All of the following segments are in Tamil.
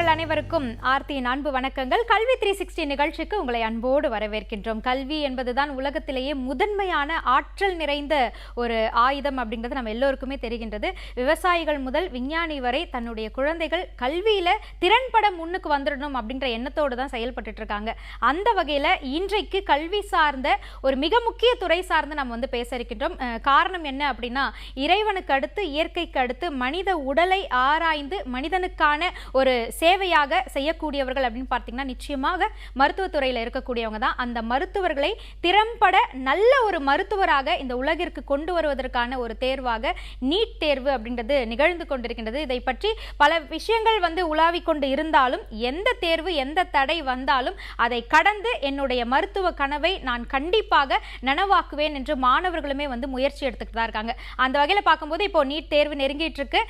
நேயர்கள் அனைவருக்கும் ஆர்த்தியின் அன்பு வணக்கங்கள். கல்வி 360 நிகழ்ச்சிக்கு உங்களை அன்போடு வரவேற்கின்றோம். கல்வி என்பதுதான் உலகத்திலேயே முதன்மையான ஆற்றல் நிறைந்த ஒரு ஆயுதம் அப்படிங்கிறது நம்ம எல்லோருக்குமே தெரிகின்றது. விவசாயிகள் முதல் விஞ்ஞானி வரை தன்னுடைய குழந்தைகள் கல்வியில திறன்பட முன்னுக்கு வந்துடணும் அப்படின்ற எண்ணத்தோடு தான் செயல்பட்டு இருக்காங்க. அந்த வகையில இன்றைக்கு கல்வி சார்ந்த ஒரு மிக முக்கிய துறை சார்ந்து நம்ம பேச இருக்கின்றோம். காரணம் என்ன அப்படின்னா, இறைவனுக்கு அடுத்து இயற்கைக்கு அடுத்து மனித உடலை ஆராய்ந்து மனிதனுக்கான ஒரு சேவையாக செய்யக்கூடியவர்கள் அப்படின்னு பார்த்தீங்கன்னா நிச்சயமாக மருத்துவத்துறையில் இருக்கக்கூடியவங்க தான். அந்த மருத்துவர்களை திறம்பட நல்ல ஒரு மருத்துவராக இந்த உலகிற்கு கொண்டு வருவதற்கான ஒரு தேர்வாக நீட் தேர்வு அப்படின்றது நிகழ்ந்து கொண்டிருக்கின்றது. இதை பற்றி பல விஷயங்கள் உலாவிக் கொண்டு இருந்தாலும், எந்த தேர்வு எந்த தடை வந்தாலும் அதை கடந்து என்னுடைய மருத்துவ கனவை நான் கண்டிப்பாக நனவாக்குவேன் என்று மாணவர்களுமே முயற்சி எடுத்துக்கிட்டு தான் இருக்காங்க. அந்த வகையில் பார்க்கும்போது இப்போ நீட் தேர்வு நெருங்கிட்டு இருக்கு.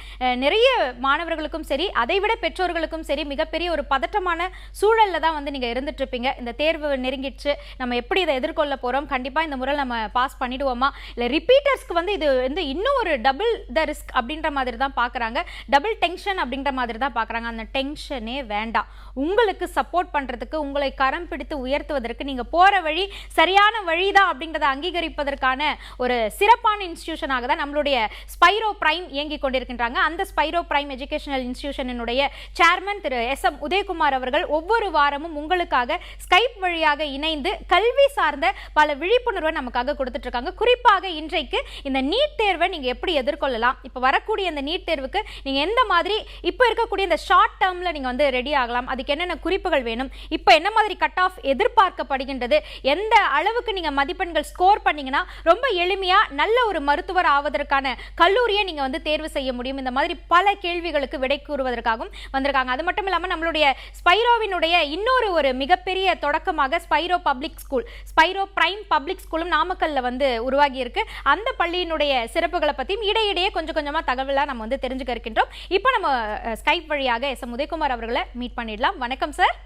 நிறைய மாணவர்களுக்கும் சரி, அதைவிட பெற்றோர்களுக்கும் சரி மிகப்பெரிய ஒரு பதட்டமான சூழல்ல தான் நீங்க இருந்துட்டு இருப்பீங்க. இந்த தேர்வு நெருங்கிடுச்சு, நம்ம எப்படி இதை எதிர்கொள்ள போறோம், கண்டிப்பா இந்த முறை நம்ம பாஸ் பண்ணிடுவோமா, இல்ல ரிப்பீட்டர்ஸ்க்கு இது இன்னும் ஒரு டபுள் த ரிஸ்க் அப்படின்ற மாதிரி தான் பாக்குறாங்க, டபுள் டென்ஷன் அப்படின்ற மாதிரி தான் பாக்குறாங்க. அந்த டென்ஷனே வேண்டாம். உங்களுக்கு சப்போர்ட் பண்றதுக்கு, உங்களை கரம் பிடித்து உயர்த்துவதற்கு, நீங்க போற வழி சரியான வழிதான் அப்படின்றத அங்கீகரிப்பதற்கான ஒரு சிறப்பான இன்ஸ்டிடியூஷனாக தான் நம்மளுடைய ஸ்பைரோ பிரைம் இயங்கிக் கொண்டிருக்கின்றாங்க. அந்த ஸ்பைரோ பிரைம் எஜுகேஷனல் இன்ஸ்டிடியூஷனுடைய சேர்மன் திரு SM உதயகுமார் அவர்கள் ஒவ்வொரு வாரமும் உங்களுக்காக ஸ்கைப் வழியாக இணைந்து கல்வி சார்ந்த பல விழிப்புணர்வை நமக்காக கொடுத்துட்டு இருக்காங்க. குறிப்பாக இன்றைக்கு இந்த நீட் தேர்வை நீங்க எப்படி எதிர்கொள்ளலாம், இப்ப வரக்கூடிய இந்த நீட் தேர்வுக்கு நீங்க எந்த மாதிரி இப்ப இருக்கக்கூடிய இந்த ஷார்ட் டேர்ம்ல நீங்க ரெடி ஆகலாம், அதுக்கு என்னென்ன குறிப்புகள் வேணும், இப்ப என்ன மாதிரி கட் ஆஃப் எதிர்பார்க்கப்படுகின்றது, எந்த அளவுக்கு நீங்க மதிப்பெண்கள் ஸ்கோர் பண்ணீங்கன்னா ரொம்ப எளிமையா நல்ல ஒரு மருத்துவர் ஆவதற்கான கல்லூரியை நீங்க தேர்வு செய்ய முடியும், இந்த மாதிரி பல கேள்விகளுக்கு விடை கூறுவதற்காகவும் வந்திருக்காங்க. அது மட்டும் இல்லாம நம்மளுடைய ஸ்பைரோவினுடைய இன்னொரு ஒரு மிகப்பெரிய தொடக்கமாக Spiro public school, Spiro prime public ஸ்கூலும் நாமக்கல்ல உருவாகி இருக்கு. அந்த பள்ளியினுடைய சிறப்புகளை பத்தியும் இடையிடையே கொஞ்சம் கொஞ்சமா தகவலா நம்ம தெரிஞ்சுக்க இருக்கின்றோம். இப்போ நம்ம ஸ்கைப் வழியாக SM உதயகுமார் அவர்களை மீட் பண்ணிடலாம். வணக்கம் சார்.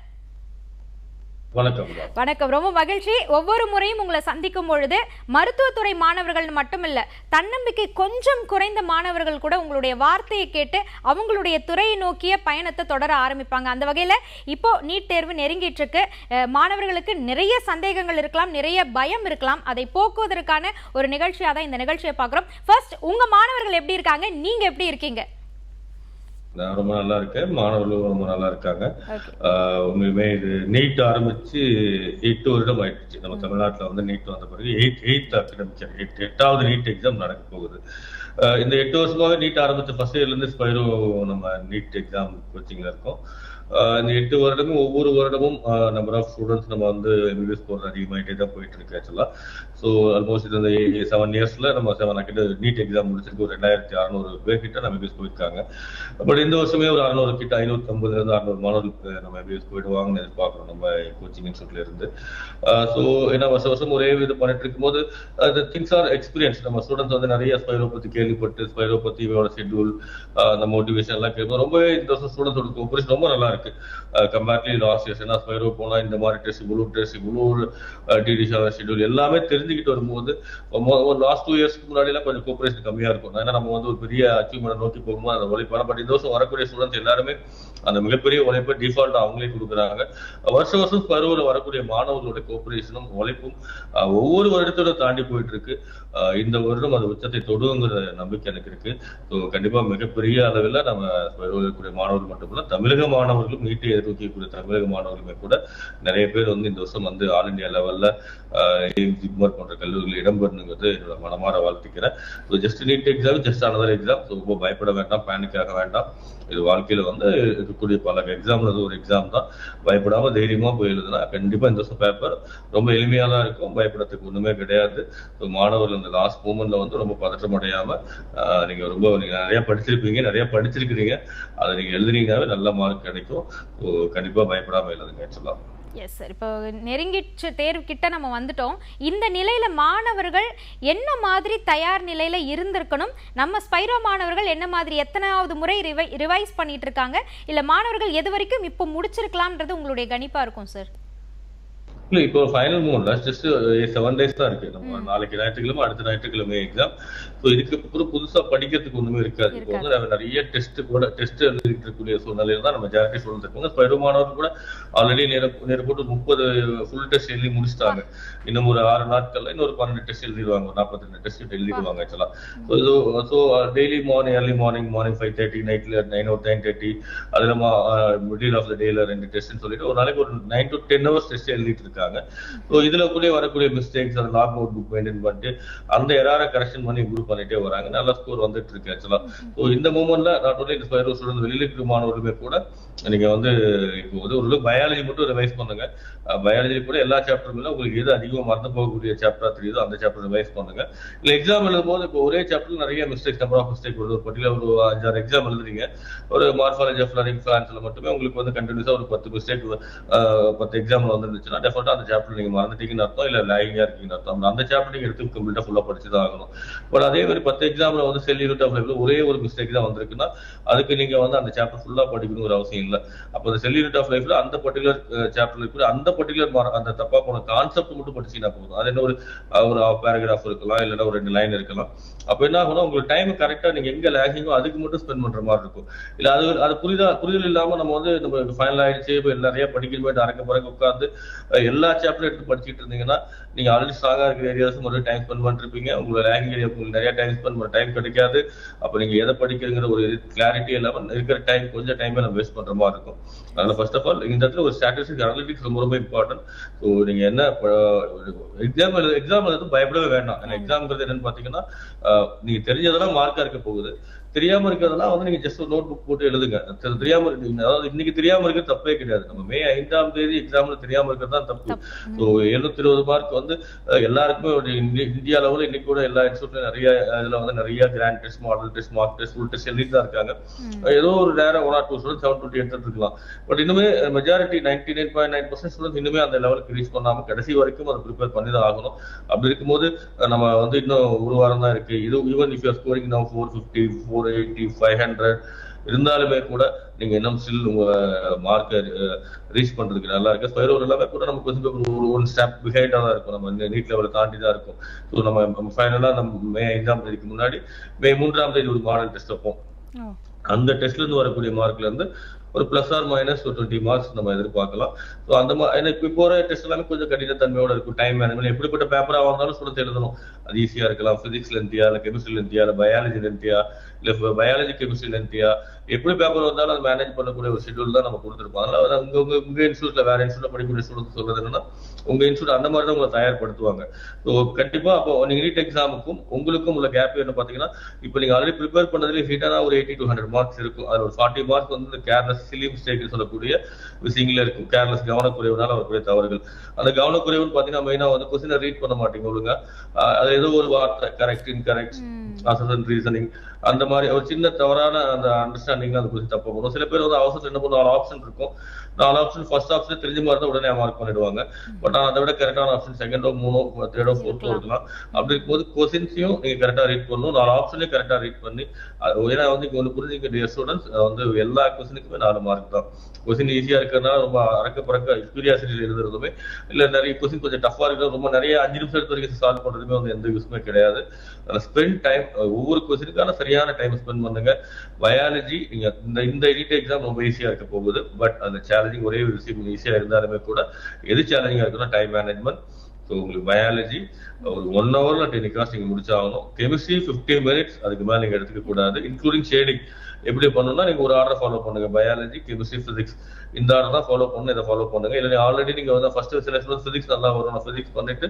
வணக்கம். ரொம்ப மகிழ்ச்சி. ஒவ்வொரு முறையும் உங்களை சந்திக்கும் பொழுது மருத்துவத்துறை மாணவர்கள் மட்டுமில்ல, தன்னம்பிக்கை கொஞ்சம் குறைந்த மாணவர்கள் கூட உங்களுடைய வார்த்தையை கேட்டு அவங்களுடைய துறையை நோக்கிய பயணத்தை தொடர ஆரம்பிப்பாங்க. அந்த வகையில இப்போ நீட் தேர்வு நெருங்கிட்டு இருக்கு. மாணவர்களுக்கு நிறைய சந்தேகங்கள் இருக்கலாம், நிறைய பயம் இருக்கலாம். அதை போக்குவதற்கான ஒரு நிகழ்ச்சியாக தான் இந்த நிகழ்ச்சியை பார்க்கிறோம். ஃபர்ஸ்ட், உங்க மாணவர்கள் எப்படி இருக்காங்க, நீங்க எப்படி இருக்கீங்க? நான் ரொம்ப நல்லா இருக்கேன், மாணவர்களும் ரொம்ப நல்லா இருக்காங்க. உண்மையுமே இது நீட் ஆரம்பிச்சு 8 வருடம் ஆயிடுச்சு. நம்ம தமிழ்நாட்டில் நீட் வந்த பிறகு 8th அகாடமிக் இயர், 8வது நீட் எக்ஸாம் நடக்க போகுது. இந்த 8 வருஷமாக நீட் ஆரம்பிச்ச ஃபர்ஸ்ட் இயர்ல இருந்து ஸ்பைரோ நம்ம நீட் எக்ஸாம் கோச்சிங்ல இருக்கோம். இந்த 8 வருடமும் ஒவ்வொரு வருடமும் நம்பர் ஆஃப் ஸ்டூடெண்ட்ஸ் நம்ம MBBS போடுற அதிகமாகிட்டே தான் போயிட்டு இருக்கு ஆக்சுவலா. ஸோ ஆல்மோஸ்ட் இந்த 7 இயர்ஸ்ல நம்ம 7 கிட்ட நீட் எக்ஸாம் முடிச்சிருக்கு. ஒரு 2600 பேர் கிட்ட நம்ம MBBS போயிருக்காங்க. பட் இந்த வருஷமே ஒரு 600 கிட்ட 550 600 மாணவர்களுக்கு நம்ம MBBS போயிடுவாங்கன்னு எதிர்பார்க்கிறோம் நம்ம கோச்சிங் இன்ஸ்டியூட்ல இருந்து. ஸோ ஏன்னா வருஷம் ஒரே இது பண்ணிட்டு இருக்கும்போது திங்ஸ் ஆர் எக்ஸ்பீரியன்ஸ். நம்ம ஸ்டூடெண்ட்ஸ் நிறைய ஸ்பைரோ பத்தி கேள்விப்பட்டு, ஸ்பைரோ பத்தி ஷெட்யூல், அந்த மோட்டிவேஷன் எல்லாம் கேட்கும். ரொம்ப இந்த வருஷம் ஸ்டூடெண்ட்ஸோட கோஆபரேஷன் ரொம்ப நல்லா இருக்கு கம்பேரிட்டிவ்லி லாஸ்ட் இயர்ஸ். ஏன்னா ஸ்பைரோ போனா இந்த மாதிரி டெஸ்ட், இவ்வளவு டிடி ஷெட்யூல் எல்லாமே தெரிஞ்சுக்கிட்டு வரும்போது ஒரு லாஸ்ட் 2 இயர்ஸ்க்கு முன்னாடி எல்லாம் கொஞ்சம் கோஆபரேஷன் கம்மியா இருக்கும். ஏன்னா நம்ம ஒரு பெரிய அச்சீவ்மெண்ட் நோக்கி போகும்போது அந்த உழைப்பான. பட் இந்த வருஷம் வரக்கூடிய ஸ்டூடெண்ட்ஸ் எல்லாருமே அந்த மிகப்பெரிய உழைப்பை டிஃபால்ட் அவங்களே கொடுக்குறாங்க. வருஷம் ஸ்பைரோல வரக்கூடிய மாணவர்களோட கோஆபரேஷனும் உழைப்பும் ஒவ்வொரு வருடத்தோட தாண்டி போயிட்டு இருக்கு. இந்த வருடம் அது உச்சத்தை தொடுங்கிற நம்பிக்கை எனக்கு இருக்கு. ஸோ கண்டிப்பா மிகப்பெரிய அளவில் நம்ம ஸ்பைரோல இருக்கக்கூடிய மாணவர்கள் மட்டுமல்ல, தமிழக மாணவர்களும் நீட்டை எதிர்நோக்கக்கூடிய தமிழக மாணவர்களுமே கூட நிறைய பேர் இந்த வருஷம் ஆல் இண்டியா லெவல்ல ஜிப்மர் போன்ற கல்லூரிகள் இடம்பெறணுங்கிறது என்னோட மனமாற வாழ்த்துக்கிறேன். So just NEET exam, just another exam. So ரொம்ப பயப்பட வேண்டாம், பேனிக் ஆக வேண்டாம். இது வாழ்க்கையில இருக்கக்கூடிய பல எக்ஸாம்ல ஒரு எக்ஸாம் தான். பயப்படாம தைரியமா போய் எழுதுனா கண்டிப்பா இந்த வருஷம் பேப்பர் ரொம்ப எளிமையா தான் இருக்கும். பயப்படத்துக்கு ஒண்ணுமே கிடையாது. மாணவர்கள் இந்த லாஸ்ட் மூமெண்ட்ல ரொம்ப பதற்றம் அடையாம நீங்க நிறைய படிச்சிருக்கிறீங்க, அதை நீங்க எழுதுனீங்கன்னாவே நல்ல மார்க் கிடைக்கும். கண்டிப்பா பயப்படாம எழுதுங்க சொல்லலாம். Yes sir. இப்போ நெருங்கிட்டு தேர்வு கிட்ட நம்ம வந்துட்டோம். இந்த நிலையில மாணவர்கள் என்ன மாதிரி தயார் நிலையில இருந்திருக்கணும், நம்ம ஸ்பைரோ மாணவர்கள் என்ன மாதிரி எத்தனாவது முறை ரிவைஸ் பண்ணிட்டு இருக்காங்க, இல்ல மாணவர்கள் எது வரைக்கும் இப்போ முடிச்சிருக்கலாம்ன்றது உங்களுடைய கணிப்பா இருக்கும் சார்? இல்ல இப்போ ஃபைனல் மூவ்ல ஜஸ்ட் 7 days தான் இருக்கு. நம்ம நாளைக்கு ஞாயிற்றுக்கிழமை, அடுத்த ஞாயிற்றுக்கிழமை எக்ஸாம். ஸோ இதுக்கு புதுசா படிக்கிறதுக்கு ஒண்ணுமே இருக்காது. இப்போ வந்து நம்ம நிறைய டெஸ்ட் எழுதிட்டு இருக்கக்கூடிய சூழ்நிலையில தான் நம்ம மெஜாரிட்டி ஸ்டூடெண்ட்ஸ் இருக்காங்க. ஸ்பைரோ மாணவர்கள் கூட ஆல்ரெடி நேரப்போட்டு 30 ஃபுல் டெஸ்ட் எழுதி முடிச்சிட்டாங்க. இன்னும் ஒரு 6 நாட்கள்ல இன்னொரு 12 டெஸ்ட் எழுதிடுவாங்க, 42 டெஸ்ட் எழுதிடுவாங்க ஆக்சுவலா. ஸோ டெய்லி ஏர்லி மார்னிங் 5:30, நைட்ல 9:30, அது நம்ம மிடில் ஆஃப் த டேல 2 டெஸ்ட்னு சொல்லிட்டு ஒரு நாளைக்கு ஒரு 9 to 10 hours டெஸ்ட் எழுதிட்டு இருக்காங்க. ஸோ இதுல கூட வரக்கூடிய மிஸ்டேக்ஸ் அந்த லாக் அவுட் புக் மெயின்டைன் பண்ணிட்டு அந்த எரரை கரெக்ஷன் பண்ணி இம்ப்ரூவ் பண்ணிட்டே வராங்க. நல்ல ஸ்கோர் வந்துட்டு இருக்கு ஆக்சுவலா. ஸோ இந்த மூமெண்ட்ல நாட் ஒன்லி இந்த ஸ்பைரோ ஸ்டூடெண்ட் வெளியில இருக்கிற மாணவர்களுமே கூட நீங்க வந்து இப்போ வந்து ஒரு பயாலஜி மட்டும் ரிவைஸ் பண்ணுங்க. பயாலஜி கூட எல்லா சாப்டருமே உங்களுக்கு எது அதிகமாக மறந்து போகக்கூடிய சாப்டரா தெரியுதோ அந்த சாப்டர் ரிவைஸ் பண்ணுங்க. இல்ல எக்ஸாம் எழுதும் போது இப்போ ஒரே சாப்டர் நிறைய மிஸ்டேக்ஸ், நம்பர் ஆஃப் மிஸ்டேக் வருது. ஒரு பர்டிகுலர் ஒரு 5-6 எக்ஸாம் எழுதுறீங்க, ஒரு மார்ஃபாலஜி ஆஃப் லர்னிங் பிளான்ஸ்ல மட்டுமே உங்களுக்கு வந்து கண்டினியூஸா ஒரு 10 மிஸ்டேக் 10 எக்ஸாம்ல வந்துருந்துச்சுன்னா டெஃபினட்டா அந்த சாப்டர் நீங்க மறந்துட்டீங்கன்னு அர்த்தம், இல்ல லாகிங்கா இருக்கீங்கன்னு அர்த்தம். அந்த சாப்டர் நீங்க எடுத்து கம்ப்ளீட்டா ஃபுல்லா படிச்சுதான் ஆகணும். பட் அதே மாதிரி 10 எக்ஸாம்ல வந்து செல் யூனிட் ஆஃப் லைஃப்ல ஒரே ஒரு மிஸ்டேக் தான் வந்திருக்குன்னா அதுக்கு நீங்க வந்து அந்த சாப்டர் ஃபுல்லா படிக்கணும் ஒரு அவசியம் இல்லை. அப்போ அந்த செல் யூனிட் ஆஃப் லைஃப்ல அந்த பர்டிகுலர் சாப்டர்ல கூட அந்த பர்டிகுலர் அந்த தப்பா போன கான்செப்ட் மட்டும் படிச்சீங்கன்னா போதும். அது என்ன ஒரு பேராகிராஃப் இருக்கலாம், இல்லைன்னா ஒரு 2 லைன் இருக்கலாம். அப்ப என்ன ஆகும்னா உங்களுக்கு டைம் கரெக்டா நீங்க எங்க லேகிங்கோ அதுக்கு மட்டும் ஸ்பெண்ட் பண்ற மாதிரி இருக்கும். இல்ல அது புரிதல் இல்லாம நம்ம வந்து நம்ம ஃபைனல் ஆயிடுச்சு இப்போ நிறைய படிக்கணும் அறக்க பிறகு உட்காந்து எல்லா சாப்டரும் எடுத்து படிச்சுட்டு இருந்தீங்கன்னா நீங்க ஆல்ரெடி ஸ்ட்ராங்கா இருக்கிற ஏரியாஸ் மட்டும் டைம் ஸ்பெண்ட் பண்ணிட்டு இருப்பீங்க. உங்களுக்கு லேகிங் ஏரியா உங்களுக்கு நிறைய டைம் ஸ்பெண்ட் பண்ண டைம் கிடைக்காது. அப்ப நீங்க எதை படிக்கிறங்கிற ஒரு கிளாரிட்டி இல்லாம இருக்கிற டைம் கொஞ்சம் டைமே நம்ம வேஸ்ட் பண்ற மாதிரி இருக்கும். அதனால ஃபர்ஸ்ட் ஆஃப் ஆல் இந்த இடத்துல ஒரு ஸ்டாட்டிஸ்டிக்ஸ் அனலிட்டிக்ஸ் ரொம்ப இம்பார்ட்டன்ட். ஸோ நீங்க என்ன எக்ஸாம் எழுது பயப்படவே வேண்டாம். எக்ஸாம்ங்கிறது என்னன்னு பாத்தீங்கன்னா நீங்க தெரிஞ்சதெல்லாம் மார்க்கா இருக்க போகுது. தெரியாம இருக்கிறதெல்லாம் வந்து நீங்க ஜஸ்ட் நோட் புக் போட்டு எழுதுங்க. தெரியாம இருக்கு, அதாவது இன்னைக்கு தெரியாம இருக்கிறது தப்பே கிடையாது. நம்ம மே 5ஆம் தேதி எக்ஸாம்ல தெரியாம இருக்கிறது தான் தப்பு. ஸோ 720 மார்க் வந்து எல்லாருக்குமே இந்தியா லெவலில் இன்னைக்கு கூட எல்லா இன்ஸ்டியூட்லயும் நிறைய இதுல வந்து நிறைய grand test, model test, mark test, full test எழுதிட்டு தான் இருக்காங்க. ஏதோ ஒரு நேரம் 1 or 2 ஸ்டூடெண்ட் 720 எடுத்துட்டு இருக்கலாம். பட் இன்னுமே மெஜாரிட்டி 99.9% ஸ்டூடெண்ட் இன்னுமே அந்த லெவலுக்கு ரீச் பண்ணாம கடைசி வரைக்கும் அதை ப்ரிப்பேர் பண்ணி தான் ஆகணும். அப்படி இருக்கும்போது நம்ம வந்து இன்னும் ஒரு வாரம் தான் இருக்கு. இது even if you are scoring நவ 450, 480, 500 இருந்தாலுமே கூட நீங்க இன்னும் ஸ்டில் உங்க மார்க்கை ரீச் பண்றதுக்கு நல்லா இருக்கு. ஸ்பைரோ எல்லாமே கூட நம்ம கொஸ்டின் பேப்பர் ஒன் ஸ்டெப் பிஹைண்டா தான் இருக்கும். நம்ம நீட் லெவலை தாண்டி தான் இருக்கும். ஸோ நம்ம ஃபைனலா நம்ம மே 5ஆம் தேதிக்கு முன்னாடி மே 3ஆம் தேதி ஒரு மாடல் டெஸ்ட் வைப்போம். அந்த டெஸ்ட்ல இருந்து வரக்கூடிய மார்க்ல இருந்து ஒரு பிளஸ் ஆர் மைனஸ் ஒரு 20 மார்க்ஸ் நம்ம எதிர்பார்க்கலாம். ஸோ அந்த மாதிரி இப்போ போற டெஸ்ட் எல்லாமே கொஞ்சம் கடினத்தன்மையோட இருக்கும். டைம் மேனேஜ்மெண்ட் எப்படிப்பட்ட பேப்பரா வந்தாலும் ஸ்டூடெண்ட்ஸ் எழுதணும். அது ஈஸியா இருக்கலாம். பிசிக்ஸ் லென்த்தியா, இல்ல கெமிஸ்ட்ரி லென்த்தியா, இல்ல பயாலஜி லென்த்தியா, இல்ல பயாலஜி கெமிஸ்ட்ரி லென்த்தியா, எப்படி பேப்பர் வந்தாலும் அதை மேனேஜ் பண்ணக்கூடிய ஒரு ஷெட்யூல் தான் நம்ம கொடுத்துருப்போம். அதனால உங்க இன்ஸ்டியூட்ல வேற இன்ஸ்டியூட்ல படிக்கக்கூடிய ஸ்டூடெண்ட்ஸ் சொல்றது என்னன்னா உங்க இன்ஸ்டியூட் அந்த மாதிரி தான் உங்களை தயார்படுத்துவாங்க. ஸோ கண்டிப்பா அப்போ நீங்க நீட் எக்ஸாமுக்கும் உங்களுக்கும் உள்ள கேப் என்ன பாத்தீங்கன்னா இப்போ நீங்க ஆல்ரெடி ப்ரிப்பேர் பண்ணதுல ஹீட்டான ஒரு 80 to 100 மார்க்ஸ் இருக்கும். அதுல ஒரு 40 மார்க்ஸ் வந்து கேர்லெஸ் சிலி மிஸ்டேக் சொல்லக்கூடிய விஷயங்கள இருக்கும். கேர்லெஸ் கவனக்குறைவுனால வரக்கூடிய தவறுகள். அந்த கவனக்குறைவுன்னு பாத்தீங்கன்னா மெயினா வந்து கொஸ்டினை ரீட் பண்ண மாட்டீங்க ஒழுங்கா. அது ஏதோ ஒரு வார்த்தை கரெக்ட், இன்கரெக்ட், அசசன் ரீசனிங் அந்த மாதிரி ஒரு சின்ன தவறான அந்த அண்டர்ஸ்டாண்டிங் அந்த கொஸ்டின் தப்பா போகும். சில பேர் வந்து அவசரத்துல என்ன பண்ணுவோம், 4 ஆப்ஷன் இருக்கும். 4 ஆப்ஷன் ஃபர்ஸ்ட் ஆப்ஷன் தெரிஞ்ச மாதிரி தான் உடனே மார்க் பண்ணிடுவாங்க. பட் அதை விட கரெக்டான ஆப்ஷன் செகண்டோ, 3ஓ, 3ஓ, 4ஓ இருக்கலாம். அப்படி இருக்கும்போது கொஸ்டின்ஸையும் நீங்க கரெக்டா ரீட் பண்ணணும். 4 ஆப்ஷனையும் கரெக்டா ரீட் பண்ணி ஏன்னா வந்து இங்க ஒன்று புரிஞ்சுக்க டியர் ஸ்டூடெண்ட்ஸ், வந்து எல்லா கொஸ்டினுக்குமே 4 மார்க் தான். கொஸ்டின் ஈஸியா இருக்கிறதுனால ரொம்ப அறக்க பறக்க கியூரியாசிட்டி எழுதுறதுமே இல்ல, நிறைய கொஸ்டின் கொஞ்சம் டஃபா இருக்கிறது ரொம்ப நிறைய 5 நிமிஷம் எடுத்து வரைக்கும் சால்வ் பண்றதுமே வந்து எந்த யூஸ்மே கிடையாது. ஸ்பெண்ட் டைம், ஒவ்வொரு கொஸ்டினுக்கான சரியான டைம் ஸ்பெண்ட் பண்ணுங்க. பயாலஜி நீங்க இந்த நீட் எக்ஸாம் ரொம்ப ஈஸியா இருக்க போகுது. பட் அந்த சேலஞ்சிங் ஒரே ஒரு விஷயம் ஈஸியா இருந்தாலுமே கூட எது சேலஞ்சிங்கா இருக்குன்னா டைம் மேனேஜ்மெண்ட். ஸோ உங்களுக்கு பயாலஜி ஒரு 1 hourல 10 கிளாஸ் நீங்க முடிச்சாகணும். கெமிஸ்ட்ரி 15 minutes, அதுக்கு மேல நீங்க எடுத்துக்க கூடாது. இன்க்ளூடிங் ஷேடிங் எப்படி பண்ணணும்னா நீங்க ஒரு ஆர்டர் ஃபாலோ பண்ணுங்க. பயாலஜி, கெமிஸ்ட்ரி, பிசிக்ஸ் இந்த ஆர்டர் தான் ஃபாலோ பண்ணணும். இதை ஃபாலோ பண்ணுங்க. இல்லை ஆல்ரெடி நீங்க வந்து ஃபர்ஸ்ட் சிலர் பிசிக்ஸ் நல்லா வரும், நான் பிசிக்ஸ் பண்ணிட்டு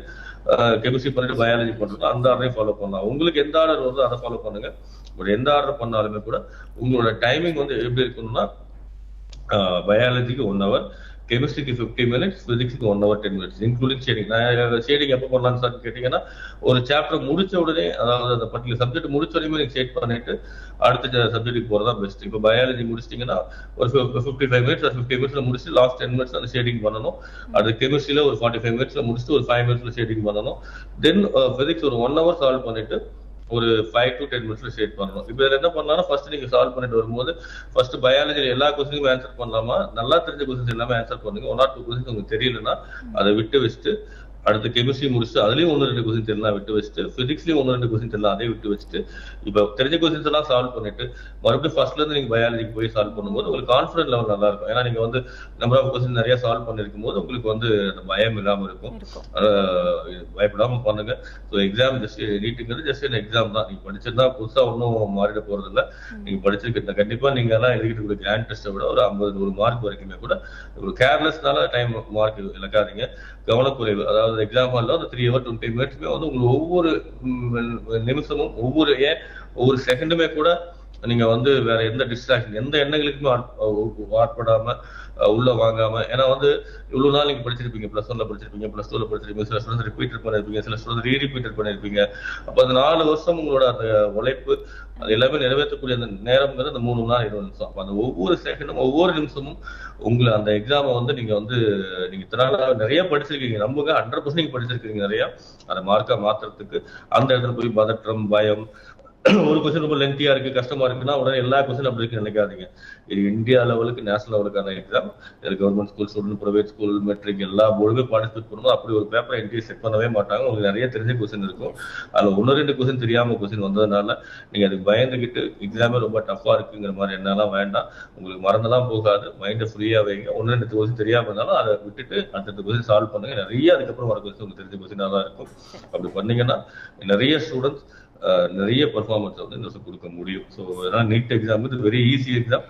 கெமிஸ்ட்ரி பண்ணிட்டு பயாலஜி பண்றோம், அந்த ஆர்டரையும் ஃபாலோ பண்ணலாம். உங்களுக்கு எந்த ஆர்டர் வருதோ அதை ஃபாலோ பண்ணுங்க. ஒரு எந்த ஆர்டர் பண்ணாலுமே கூட உங்களோட டைமிங் வந்து எப்படி இருக்கணும்னா பயாலஜிக்கு 1 hour, கெமிஸ்ட்ரிக்கு 15 minutes, பிசிக்ஸ்க்கு 1 hour 10 minutes, including shading. நான் ஷேடிங் எப்போ பண்ணலாம்னு சார் கேட்டீங்கன்னா ஒரு சாப்டர் முடிச்ச உடனே, அதாவது அந்த பர்டிகுலர் சப்ஜெக்ட் முடிச்ச உடனே நீங்க ஷேட் பண்ணிட்டு அடுத்த சப்ஜெக்ட்டுக்கு போறதா பெஸ்ட். இப்போ பயாலஜி முடிச்சிட்டீங்கன்னா ஒரு 55 minutes 50 minutes முடிச்சுட்டு லாஸ்ட் 10 minutes அந்த ஷேடிங் பண்ணணும். அது கெமிஸ்ட்ரியில ஒரு 45 minutes முடிச்சுட்டு ஒரு 5 minutes ஷேடிங் பண்ணணும். தென் பிசிக்ஸ் ஒரு 1 hour சால்வ் பண்ணிட்டு ஒரு 5 to 10 minutes ஷேட் பண்ணணும். இப்போ என்ன பண்ணலாம்னா ஃபர்ஸ்ட் நீங்க சால்வ் பண்ணிட்டு வரும்போது ஃபர்ஸ்ட் பயாலஜில எல்லா கொஸ்டினுக்கும் ஆன்சர் பண்ணலாமா, நல்லா தெரிஞ்ச கொஸ்டின்ஸ் எல்லாமே ஆன்சர் பண்ணுங்க. 1 or 2 கொஸ்டின்ஸ் உங்களுக்கு தெரியலன்னா அதை விட்டு வச்சுட்டு அடுத்து கெமிஸ்ட்ரி முடிச்சுட்டு அதுலயும் 1-2 கொஸ்டின் தெரியலாம் விட்டு வச்சுட்டு, பிசிக்ஸ்லயும் 1-2 கொஸ்டின் தெரியலாம் அதே விட்டு வச்சுட்டு, இப்ப தெரிஞ்ச கொஸ்டின்ஸ் எல்லாம் சால்வ் பண்ணிட்டு மறுபடியும் ஃபர்ஸ்ட்ல இருந்து நீங்க பயாலஜிக்கு போய் சால்வ் பண்ணும்போது உங்களுக்கு கான்ஃபிடன்ட் லெவல் நல்லா இருக்கும். ஏன்னா நீங்க வந்து நம்பர் ஆஃப் கொஸ்டின் நிறைய சால்வ் பண்ணிருக்கும் போது உங்களுக்கு வந்து பயம் இல்லாம இருக்கும். பயப்படாம பண்ணுங்க. ஸோ எக்ஸாம் ஜஸ்ட் நீட்டுங்கிறது ஜஸ்ட் எக்ஸாம் தான். நீங்க படிச்சிருந்தா புதுசா ஒன்றும் மாறிட போறது இல்லை. நீங்க படிச்சிருக்க கண்டிப்பா நீங்க எல்லாம் எழுதிட்டு கிராண்ட் டெஸ்ட்டை விட ஒரு 50-100 மார்க் வரைக்குமே கூட ஒரு கேர்லெஸ்னால டைம் மார்க் இழக்காதீங்க. கவனக்குறைவு, அதாவது எக்ஸாம் ஹால்ல அந்த 3 hour 20 minutes வந்து உங்களுக்கு ஒவ்வொரு நிமிஷமும் ஒவ்வொரு செகண்டுமே கூட நீங்க வந்து வேற எந்த டிஸ்ட்ராக்ஷன் எந்த எண்ணங்களுக்குமே ஆட்படாம உள்ள வாங்காம, ஏன்னா வந்து இவ்வளவு நாள் நீங்க படிச்சிருப்பீங்க, +1ல படிச்சிருப்பீங்க, +2ல படிச்சிருப்பீங்க, சில ஸ்டூடெண்ட்ஸ் ரிப்பீட்டட் பண்ணிருப்பீங்க, சில ஸ்டூடெண்ட்ஸ் ரீரிப்பீட்டட் பண்ணிருப்பீங்க. அப்ப அந்த 4 வருஷம் உங்களோட அந்த உழைப்பு அது எல்லாமே நிறைவேற்றக்கூடிய அந்த நேரம்ங்கிறது அந்த 3 மணி நேரம் 20 நிமிஷம். அப்ப அந்த ஒவ்வொரு செகண்டும் ஒவ்வொரு நிமிஷமும் உங்களை அந்த எக்ஸாமை வந்து நீங்க திறனாக நிறைய படிச்சிருக்கீங்க, நம்புங்க 100% நீங்க படிச்சிருக்கீங்க நிறைய. அந்த மார்க்கா மாத்துறதுக்கு அந்த இடத்துல போய் பதற்றம், பயம், ஒரு கொஸ்டின் ரொம்ப லென்த்தியா இருக்கு, கஷ்டமா இருக்குன்னா உடனே எல்லா கொஸ்டின் அப்படி இருக்கு நினைக்காதீங்க. இது இந்தியா லெவலுக்கு, நேஷனல் லெவலுக்கான எக்ஸாம். இது government school student, private school, matric எல்லா போர்டுமே பார்ட்டிசிபேட் பண்ணும்போது அப்படி ஒரு பேப்பரை என்ட்ரி செட் பண்ணவே மாட்டாங்க. உங்களுக்கு நிறைய தெரிஞ்ச கொஸ்டின் இருக்கும். அதுல 1-2 கொஸ்டின் தெரியாம கொஸ்டின் வந்ததுனால நீங்க அதுக்கு பயந்துகிட்டு எக்ஸாமே ரொம்ப டஃபா இருக்குங்கிற மாதிரி எண்ணெல்லாம் வேண்டாம். உங்களுக்கு மறந்தெல்லாம் போகாது. மைண்டை ஃப்ரீயா வைங்க. 1-2 கொஸ்டின் தெரியாம இருந்தாலும் அதை விட்டுட்டு அடுத்த கொஸ்டின் சால்வ் பண்ணுங்க. நிறைய அதுக்கப்புறம் வர கொஸ்டின் உங்களுக்கு தெரிஞ்ச கொஸ்டினா தான் இருக்கும். அப்படி பண்ணீங்கன்னா நிறைய ஸ்டூடெண்ட்ஸ் நிறைய பெர்ஃபார்மன்ஸ் வந்து இந்த வருஷம் கொடுக்க முடியும். ஸோ அதனால நீட் எக்ஸாம் இது very easy exam.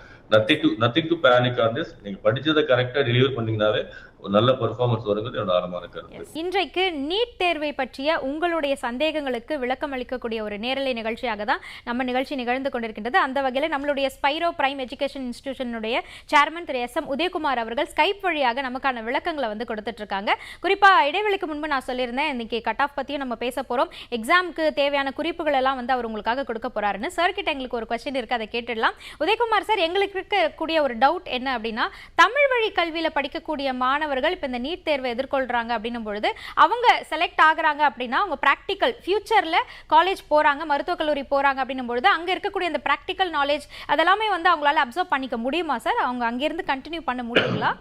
Nothing to panic on this. நீங்க படிச்சதை கரெக்டா டெலிவர் பண்ணீங்கன்னாவே ஒரு நல்ல பெர்ஃபார்மன்ஸ் வருங்கிறது என்னோட ஆரம்பமான கருத்து. இன்றைக்கு நீட் தேர்வை பற்றிய உங்களுடைய சந்தேகங்களுக்கு விளக்கம் அளிக்கக்கூடிய ஒரு நேரலை நிகழ்ச்சியாக தான் நம்ம நிகழ்ச்சி நிகழ்ந்து கொண்டிருக்கின்றது. அந்த வகையில் நம்மளுடைய ஸ்பைரோ பிரைம் எஜுகேஷன் இன்ஸ்டிடியூஷனுடைய சேர்மன் திரு SM உதயகுமார் அவர்கள் ஸ்கைப் வழியாக நமக்கான விளக்கங்களை வந்து கொடுத்துட்டு இருக்காங்க. குறிப்பா இடைவெளிக்கு முன்பு நான் சொல்லியிருந்தேன், இன்னைக்கு கட் ஆஃப் பத்தியும் நம்ம பேச போறோம். எக்ஸாமுக்கு தேவையான குறிப்புகள் எல்லாம் வந்து அவர் உங்களுக்காக கொடுக்க போறாருன்னு. சார் கிட்ட எங்களுக்கு ஒரு கொஸ்டின் இருக்கு, அதை கேட்டுடலாம். உதயகுமார் சார், எங்களுக்கு இருக்கக்கூடிய ஒரு டவுட் என்ன அப்படின்னா, தமிழ் வழி கல்வியில படிக்கக்கூடிய மாணவர்கள் இப்ப இந்த நீட் தேர்வை எதிர்கொள்றாங்க அப்படின்னும் பொழுது அவங்க செலக்ட் ஆகுறாங்க அப்படின்னா அவங்க பிராக்டிக்கல் ஃபியூச்சர்ல காலேஜ் போறாங்க, மருத்துவக் கல்லூரி போறாங்க அப்படின்னும் பொழுது அங்க இருக்கக்கூடிய அந்த பிராக்டிக்கல் நாலேஜ் அதெல்லாமே வந்து அவங்களால அப்சர்வ் பண்ணிக்க முடியுமா சார்? அவங்க அங்கிருந்து கண்டினியூ பண்ண முடியுங்களா?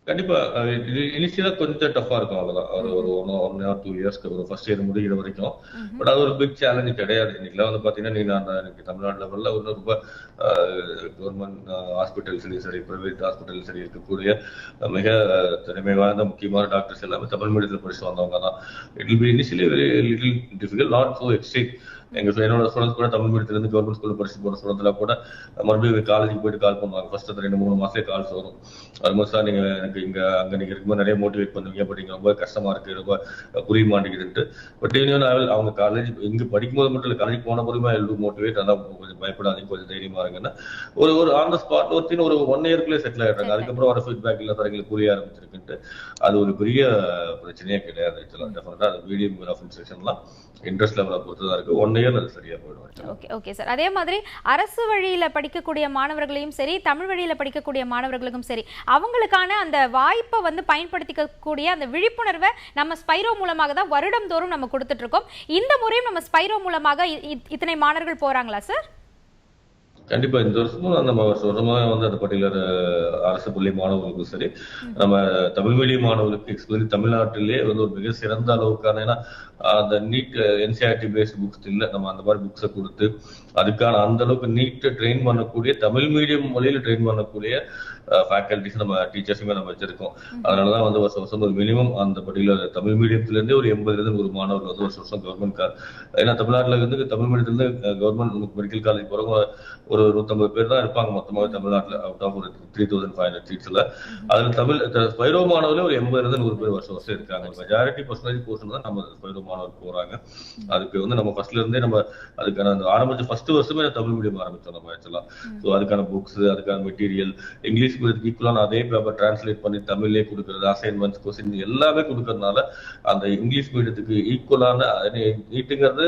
கண்டிப்பா இனிஷியலா கொஞ்சம் டஃபா இருக்கும், அவ்வளவுதான். ஒரு 1 or 2 இயர்ஸ்க்கு ஒரு ஃபர்ஸ்ட் இயர் முடிகிற வரைக்கும். பட் அது ஒரு பிக் சேலஞ்சு கிடையாது. இன்னைக்குலாம் வந்து பாத்தீங்கன்னா நீங்க தமிழ்நாடு லெவல்ல ஒரு ரொம்ப கவர்மெண்ட் ஹாஸ்பிட்டல்ஸ்லயும் சரி, பிரைவேட் ஹாஸ்பிட்டல்ஸ் சரி இருக்கக்கூடிய மிக திறமை வாய்ந்த முக்கியமான டாக்டர்ஸ் எல்லாமே தமிழ் மீடியத்தில் படிச்சு வந்தவங்க தான். It will be initially very little difficult, not so extreme. என்னோட ஸ்டூடெண்ட்ஸ் கூட தமிழ் மீடியத்துல இருந்து கவர்மெண்ட் ஸ்கூல்ல படிச்சு போற ஸ்டூடெண்ட்ல கூட மறுபடியும் காலேஜுக்கு போயிட்டு கால் பண்ணுவாங்க. ஃபர்ஸ்ட் 2-3 மாசத்துல கால்ஸ் வரும். ஆல்மோஸ்ட் சார் நீங்க எனக்கு அங்க நீங்க இருக்கும்போது நிறைய மோட்டிவேட் பண்ணுவீங்க, பட் இங்க ரொம்ப கஷ்டமா இருக்கு, ரொம்ப புரிய மாட்டேங்குதுன்ட்டு. பட் அவங்க காலேஜ் இங்க படிக்கும்போது மட்டும் இல்லை, காலேஜ் போன பொறுமை மோட்டிவேட், அதான் கொஞ்சம் பயப்படாதீங்க, கொஞ்சம் தைரியமா இருங்கன்னா ஒரு ஆன் த ஸ்பாட் ஒரு 1 இயர்க்குள்ளே செட்டில் ஆயிடுறாங்க. அதுக்கப்புறம் வர ஃபீட்பேக் இல்லை சார் எங்களுக்கு புரிய ஆரம்பிச்சிருக்குன்ட்டு. அது ஒரு பெரிய பிரச்சனையே கிடையாது. டெஃபினட்டா அது மீடியம் ஆஃப் இன்ஸ்ட்ரக்ஷன்லாம் இன்ட்ரெஸ்ட் லெவலை பொறுத்து தான் இருக்கு. 1 இயர்ல அது சரியா போயிடும். Okay sir. அதே மாதிரி அரசு வழியில படிக்கக்கூடிய மாணவர்களையும் சரி, தமிழ் வழியில படிக்கக்கூடிய மாணவர்களுக்கும் சரி, அவங்களுக்கான அந்த வாய்ப்பை வந்து பயன்படுத்திக்கக்கூடிய அந்த விழிப்புணர்வை நம்ம ஸ்பைரோ மூலமாக தான் வருடம்தோறும் நம்ம கொடுத்துட்டு இருக்கோம். இந்த முறையும் நம்ம ஸ்பைரோ மூலமாக இத்தனை மாணவர்கள் போறாங்களா சார்? கண்டிப்பா இந்த வருஷமும் நம்ம வருஷமா வந்து அந்த பர்டிகுலர் அரசு பள்ளி மாணவர்களுக்கும் சரி, நம்ம தமிழ் மீடியம் மாணவர்களுக்கு எக்ஸ்பிளி தமிழ்நாட்டிலேயே வந்து ஒரு மிக சிறந்த அளவுக்கான, ஏன்னா அந்த நீட் NCERT பேஸ்ட் புக்ஸ் இல்லை, நம்ம அந்த மாதிரி புக்ஸை கொடுத்து அதுக்கான அந்த அளவுக்கு நீட்டை ட்ரெயின் பண்ணக்கூடிய தமிழ் மீடியம் மொழியில ட்ரெயின் பண்ணக்கூடிய ஃபேக்கல்டிஸ் நம்ம டீச்சர்ஸுமே நம்ம வச்சிருக்கோம். அதனாலதான் வந்து வருஷம் ஒரு மினிமம் அந்த பர்டிகுலர் தமிழ் மீடியத்துல இருந்தே ஒரு 80 ஒரு மாணவர்கள் வந்து வருஷம் கவர்மெண்ட் ஏன்னா தமிழ்நாட்டுல இருந்து தமிழ் மீடியத்துல இருந்து கவர்மெண்ட் மெடிக்கல் காலேஜ் போறவங்க ஒரு 150 பேர் தான் இருப்பாங்க மொத்தமாக தமிழ்நாட்டில், அவுட் ஆஃப் ஒரு 3500 சீட்ஸ்ல. அதுல தமிழ் ஸ்பைரோ மாணவர்களே ஒரு 80-100 பேர் வருஷம் இருக்காங்க. மெஜாரிட்டி பர்சன்டேஜ் போர்ஷன் தான் நம்ம ஸ்பைரோ மாணவர் போறாங்க. அதுக்கு வந்து நம்ம ஃபர்ஸ்ட்ல இருந்தே நம்ம அதுக்கான ஆரம்பிச்ச ஃபர்ஸ்ட் வருஷமே தமிழ் மீடியம் ஆரம்பிச்சோம் நம்ம ஆக்சுவலா. ஸோ அதுக்கான புக்ஸ், அதுக்கான மெட்டீரியல், இங்கிலீஷ் மீடியத்துக்கு ஈக்குவலான அதே பேப்பர் டிரான்ஸ்லேட் பண்ணி தமிழ்லேயே கொடுக்கறது, அசைன்மெண்ட்ஸ், கொஸ்டின் எல்லாமே கொடுக்கறதுனால அந்த இங்கிலீஷ் மீடியத்துக்கு ஈக்குவலான நீட்டுங்கிறது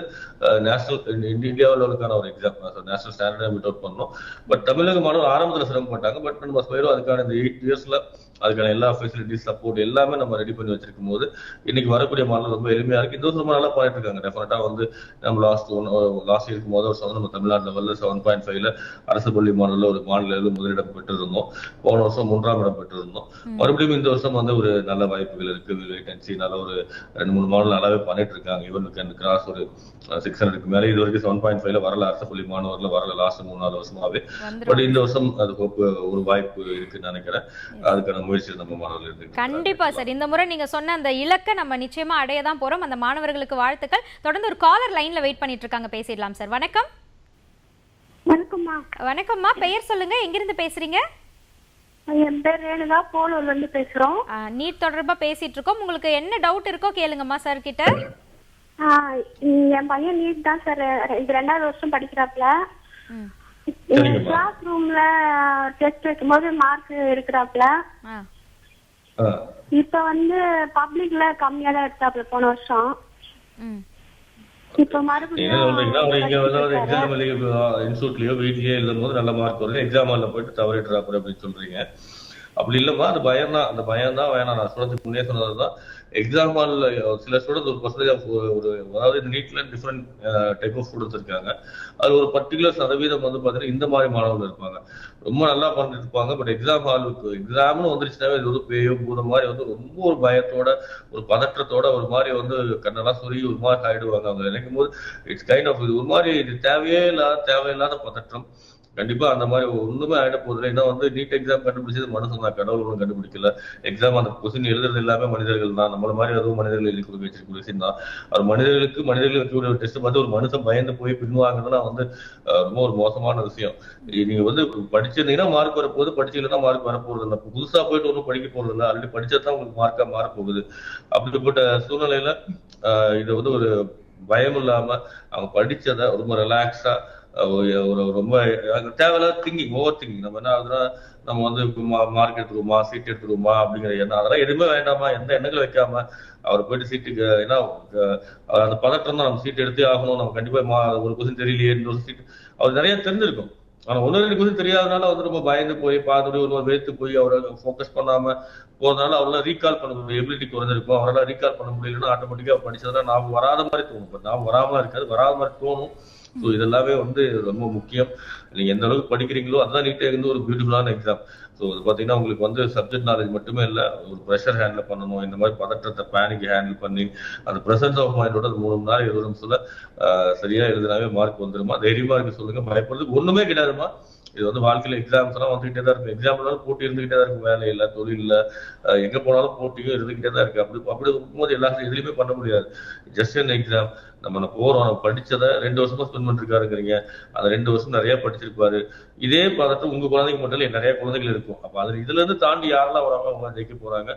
நேஷனல் இந்தியா லெவலுக்கான ஒரு exam, national standard meet out பண்ணோம். பட் தமிழக மாணவர் ஆரம்பத்தில் சிரமப்பட்டாங்க. பட் நம்ம ஸ்பைரோ அதுக்கான இந்த 8 இயர்ஸ்ல அதுக்கான எல்லா ஃபெசிலிட்டிஸ் சப்போர்ட் எல்லாமே நம்ம ரெடி பண்ணி வச்சிருக்கும் போது இன்னைக்கு வரக்கூடிய மாடல் ரொம்ப எளிமையா இருக்கு. இந்த வருஷம் ரொம்ப நல்லா பண்ணிட்டு இருக்காங்க. டெஃபினட்டா வந்து நம்ம லாஸ்ட் இருக்கும் போது வருஷம் வந்து நம்ம தமிழ்நாடு லெவல்ல 7.5ல அரசு பள்ளி மாடல்ல ஒரு மாநில முதலிடம் பெற்றிருந்தோம். போன வருஷம் 3ஆம் இடம் பெற்றிருந்தோம். மறுபடியும் இந்த வருஷம் வந்து ஒரு நல்ல வாய்ப்புகள் இருக்கு. வேகன்சி நல்ல ஒரு 2-3 மாடல் நல்லாவே பண்ணிட்டு இருக்காங்க. ஈவன் கேன் கிராஸ் ஒரு 600க்கு மேல இது வரைக்கும் 7.5ல வரல. அரசு பள்ளி மாணவர்ல வரல லாஸ்ட் 3-4 வருஷமாவே. பட் இந்த வருஷம் அது ஒரு வாய்ப்பு இருக்குன்னு நினைக்கிறேன். அதுக்கான முயற்சி நம்ம மாணவர்கள் இருக்கு. கண்டிப்பா சார், இந்த முறை நீங்க சொன்ன அந்த இலக்கை நம்ம நிச்சயமா அடைய தான் போறோம். அந்த மாணவர்களுக்கு வாழ்த்துக்கள். தொடர்ந்து ஒரு காலர் லைன்ல வெயிட் பண்ணிட்டு இருக்காங்க, பேசிடலாம் சார். வணக்கம். வணக்கம்மா. வணக்கம்மா, பெயர் சொல்லுங்க, எங்கிருந்து பேசுறீங்க? என் பேர் ரேணுகா, போலூர்ல இருந்து பேசுறோம். நீட் தொடர்பா பேசிட்டு இருக்கோம். உங்களுக்கு என்ன டவுட் இருக்கோ கேளுங்கம்மா சார் கிட்ட. என் பையன் நீட் தான் சார், இது 2வது வருஷம் படிக்கிறாப்ல. கிளாஸ் ரூம்ல டெஸ்ட் வைக்கும்போது மார்க் எடுக்கிறாப்ல. இப்ப வந்து பப்ளிக்ல கம்மியா தான் எடுத்தாப்ல போன வருஷம். இப்ப மறுபடியும் இன்ஸ்டியூட்லயோ வீட்லயோ எழுதும் போது நல்ல மார்க் வருது, எக்ஸாம் ஹால்ல போயிட்டு தவறிடுறாப்புல அப்படின்னு சொல்றீங்க. அப்படி இல்லம்மா, அது பயம் தான். அந்த பயம் தான் வேணாம். நான் சொல்றதுக்கு முன்னே சொன்னதுதான், எக்ஸாம் ஹால்ல சில ஸ்டூடெண்ட்ஸ் ஒரு பர்சன்டேஜ் ஒரு அதாவது நீட்ல டிஃப்ரெண்ட் டைப் ஆஃப் ஸ்டூடெண்ட்ஸ் இருக்காங்க. அது ஒரு பர்டிகுலர் சதவீதம் வந்து பாத்தீங்கன்னா இந்த மாதிரி மாணவர்கள் இருப்பாங்க, ரொம்ப நல்லா பண்ணிட்டு இருப்பாங்க. பட் எக்ஸாம் ஹாலுக்கு எக்ஸாம்னு வந்துருச்சுனாவே இது ஒரு பேயோ பூத மாதிரி வந்து ரொம்ப ஒரு பயத்தோட ஒரு பதற்றத்தோட ஒரு மாதிரி வந்து கண்ணெல்லாம் சொல்லி ஒரு மாதிரி ஆயிடுவாங்க. அவங்க நினைக்கும் போது இட்ஸ் கைண்ட் ஆஃப் இது ஒரு மாதிரி இது தேவையில்லாத பதற்றம். கண்டிப்பா அந்த மாதிரி ஒண்ணுமே ஆயிட போதில்லை. ஏன்னா வந்து நீட் எக்ஸாம் கண்டுபிடிச்சது மனுஷன் தான், கடவுள் ஒன்றும் கண்டுபிடிக்கல. எக்ஸாம் அந்த கொஸ்டின் எழுதுறது எல்லாமே மனிதர்கள் தான். நம்மள மாதிரி அதுவும் மனிதர்கள் எழுதி கொடுக்க வச்சிருக்க விஷயம் தான். அது மனிதர்கள் வைக்கக்கூடிய ஒரு டெஸ்ட் பார்த்து ஒரு மனுஷன் பயந்து போய் பின்வாங்குறதுலாம் வந்து ரொம்ப ஒரு மோசமான விஷயம். நீங்க வந்து படிச்சிருந்தீங்கன்னா மார்க் வரப்போகுது, படிச்சீங்கன்னா மார்க் வரப்போறது இல்லை. புதுசா போயிட்டு ஒன்றும் படிக்க போறது இல்லை, ஆல்ரெடி படிச்சதான் உங்களுக்கு மார்க்கா மாறப்போகுது. அப்படிப்பட்ட சூழ்நிலையில இது வந்து ஒரு பயம் இல்லாம அவங்க படிச்சதை ரொம்ப ரிலாக்ஸா ஒரு ரொம்ப தேவையில்லாத திங்கிங், ஓவர் திங்கிங். நம்ம என்ன ஆகுதுன்னா, நம்ம வந்து மார்க் எடுத்துருவோமா, சீட் எடுத்துருவோமா அப்படிங்கிற எண்ணம், அதெல்லாம் எதுவுமே வேண்டாமா, எந்த எண்ணங்களும் வைக்காம அவர் போயிட்டு சீட்டுக்கு ஏன்னா அந்த பதட்டம் தான், நம்ம சீட் எடுத்தே ஆகணும், நம்ம கண்டிப்பா ஒரு கொஸ்டின் தெரியலையே, இந்த ஒரு சீட் அவர் நிறைய தெரிஞ்சிருக்கும். ஆனா 1-2 கொஸ்டின் தெரியாதனால வந்து ரொம்ப பயந்து போய் பார்த்துட்டு ஒரு வேத்து போய் அவரை ஃபோக்கஸ் பண்ணாம போறதுனால அவரால் ரீகால் பண்ண முடியும், எபிலிட்டி குறைஞ்சிருக்கும். அவரால் ரீகால் பண்ண முடியலன்னா ஆட்டோமேட்டிக்கா படிச்சதுனா நாம் வராத மாதிரி தோணும். நாம் வராம இருக்காது, வராத மாதிரி தோணும். ஸோ இதெல்லாமே வந்து ரொம்ப முக்கியம். நீங்க எந்த அளவுக்கு படிக்கிறீங்களோ அதுதான் நீட்டே இருந்து ஒரு பியூட்டிஃபுல்லான எக்ஸாம். ஸோ இது பார்த்தீங்கன்னா உங்களுக்கு வந்து சப்ஜெக்ட் நாலேஜ் மட்டுமே இல்லை, ஒரு ப்ரெஷர் ஹேண்டில் பண்ணணும், இந்த மாதிரி பதற்றத்தை பேனிக் ஹேண்டில் பண்ணி அந்த ப்ரெசன்ஸ் ஆஃப் மைண்டோட 3 மணி நேரம் 20 நிமிஷத்துல சரியா எழுதினாவே மார்க் வந்துருமா. தைரியமா இருக்கு, சொல்லுங்க, பயப்படுறதுக்கு ஒண்ணுமே கிடையாதுமா. இது வந்து வாழ்க்கையில எக்ஸாம்ஸ் எல்லாம் வந்துகிட்டே தான் இருக்கும். எக்ஸாம்னாலும் போட்டி இருந்துகிட்டே தான் இருக்கும். வேலை இல்லை, தொழில் இல்லை, எங்க போனாலும் போட்டியும் இருந்துகிட்டே தான் இருக்கு. அப்படி இருக்கும்போது எல்லா எதுலையுமே பண்ண முடியாது. Just an exam. நம்ம போறோம், நம்ம படிச்சதை 2 வருஷமா ஸ்பெண்ட் பண்ணிருக்காருங்கிறீங்க. அந்த 2 வருஷம் நிறைய படிச்சிருப்பாரு. இதே பார்த்துட்டு உங்க குழந்தைங்க மட்டும் இல்லை, நிறைய குழந்தைகள் இருக்கும். அப்ப அது இதுல இருந்து தாண்டி யாரெல்லாம் வராம அவங்க ஜெயிக்க போறாங்க.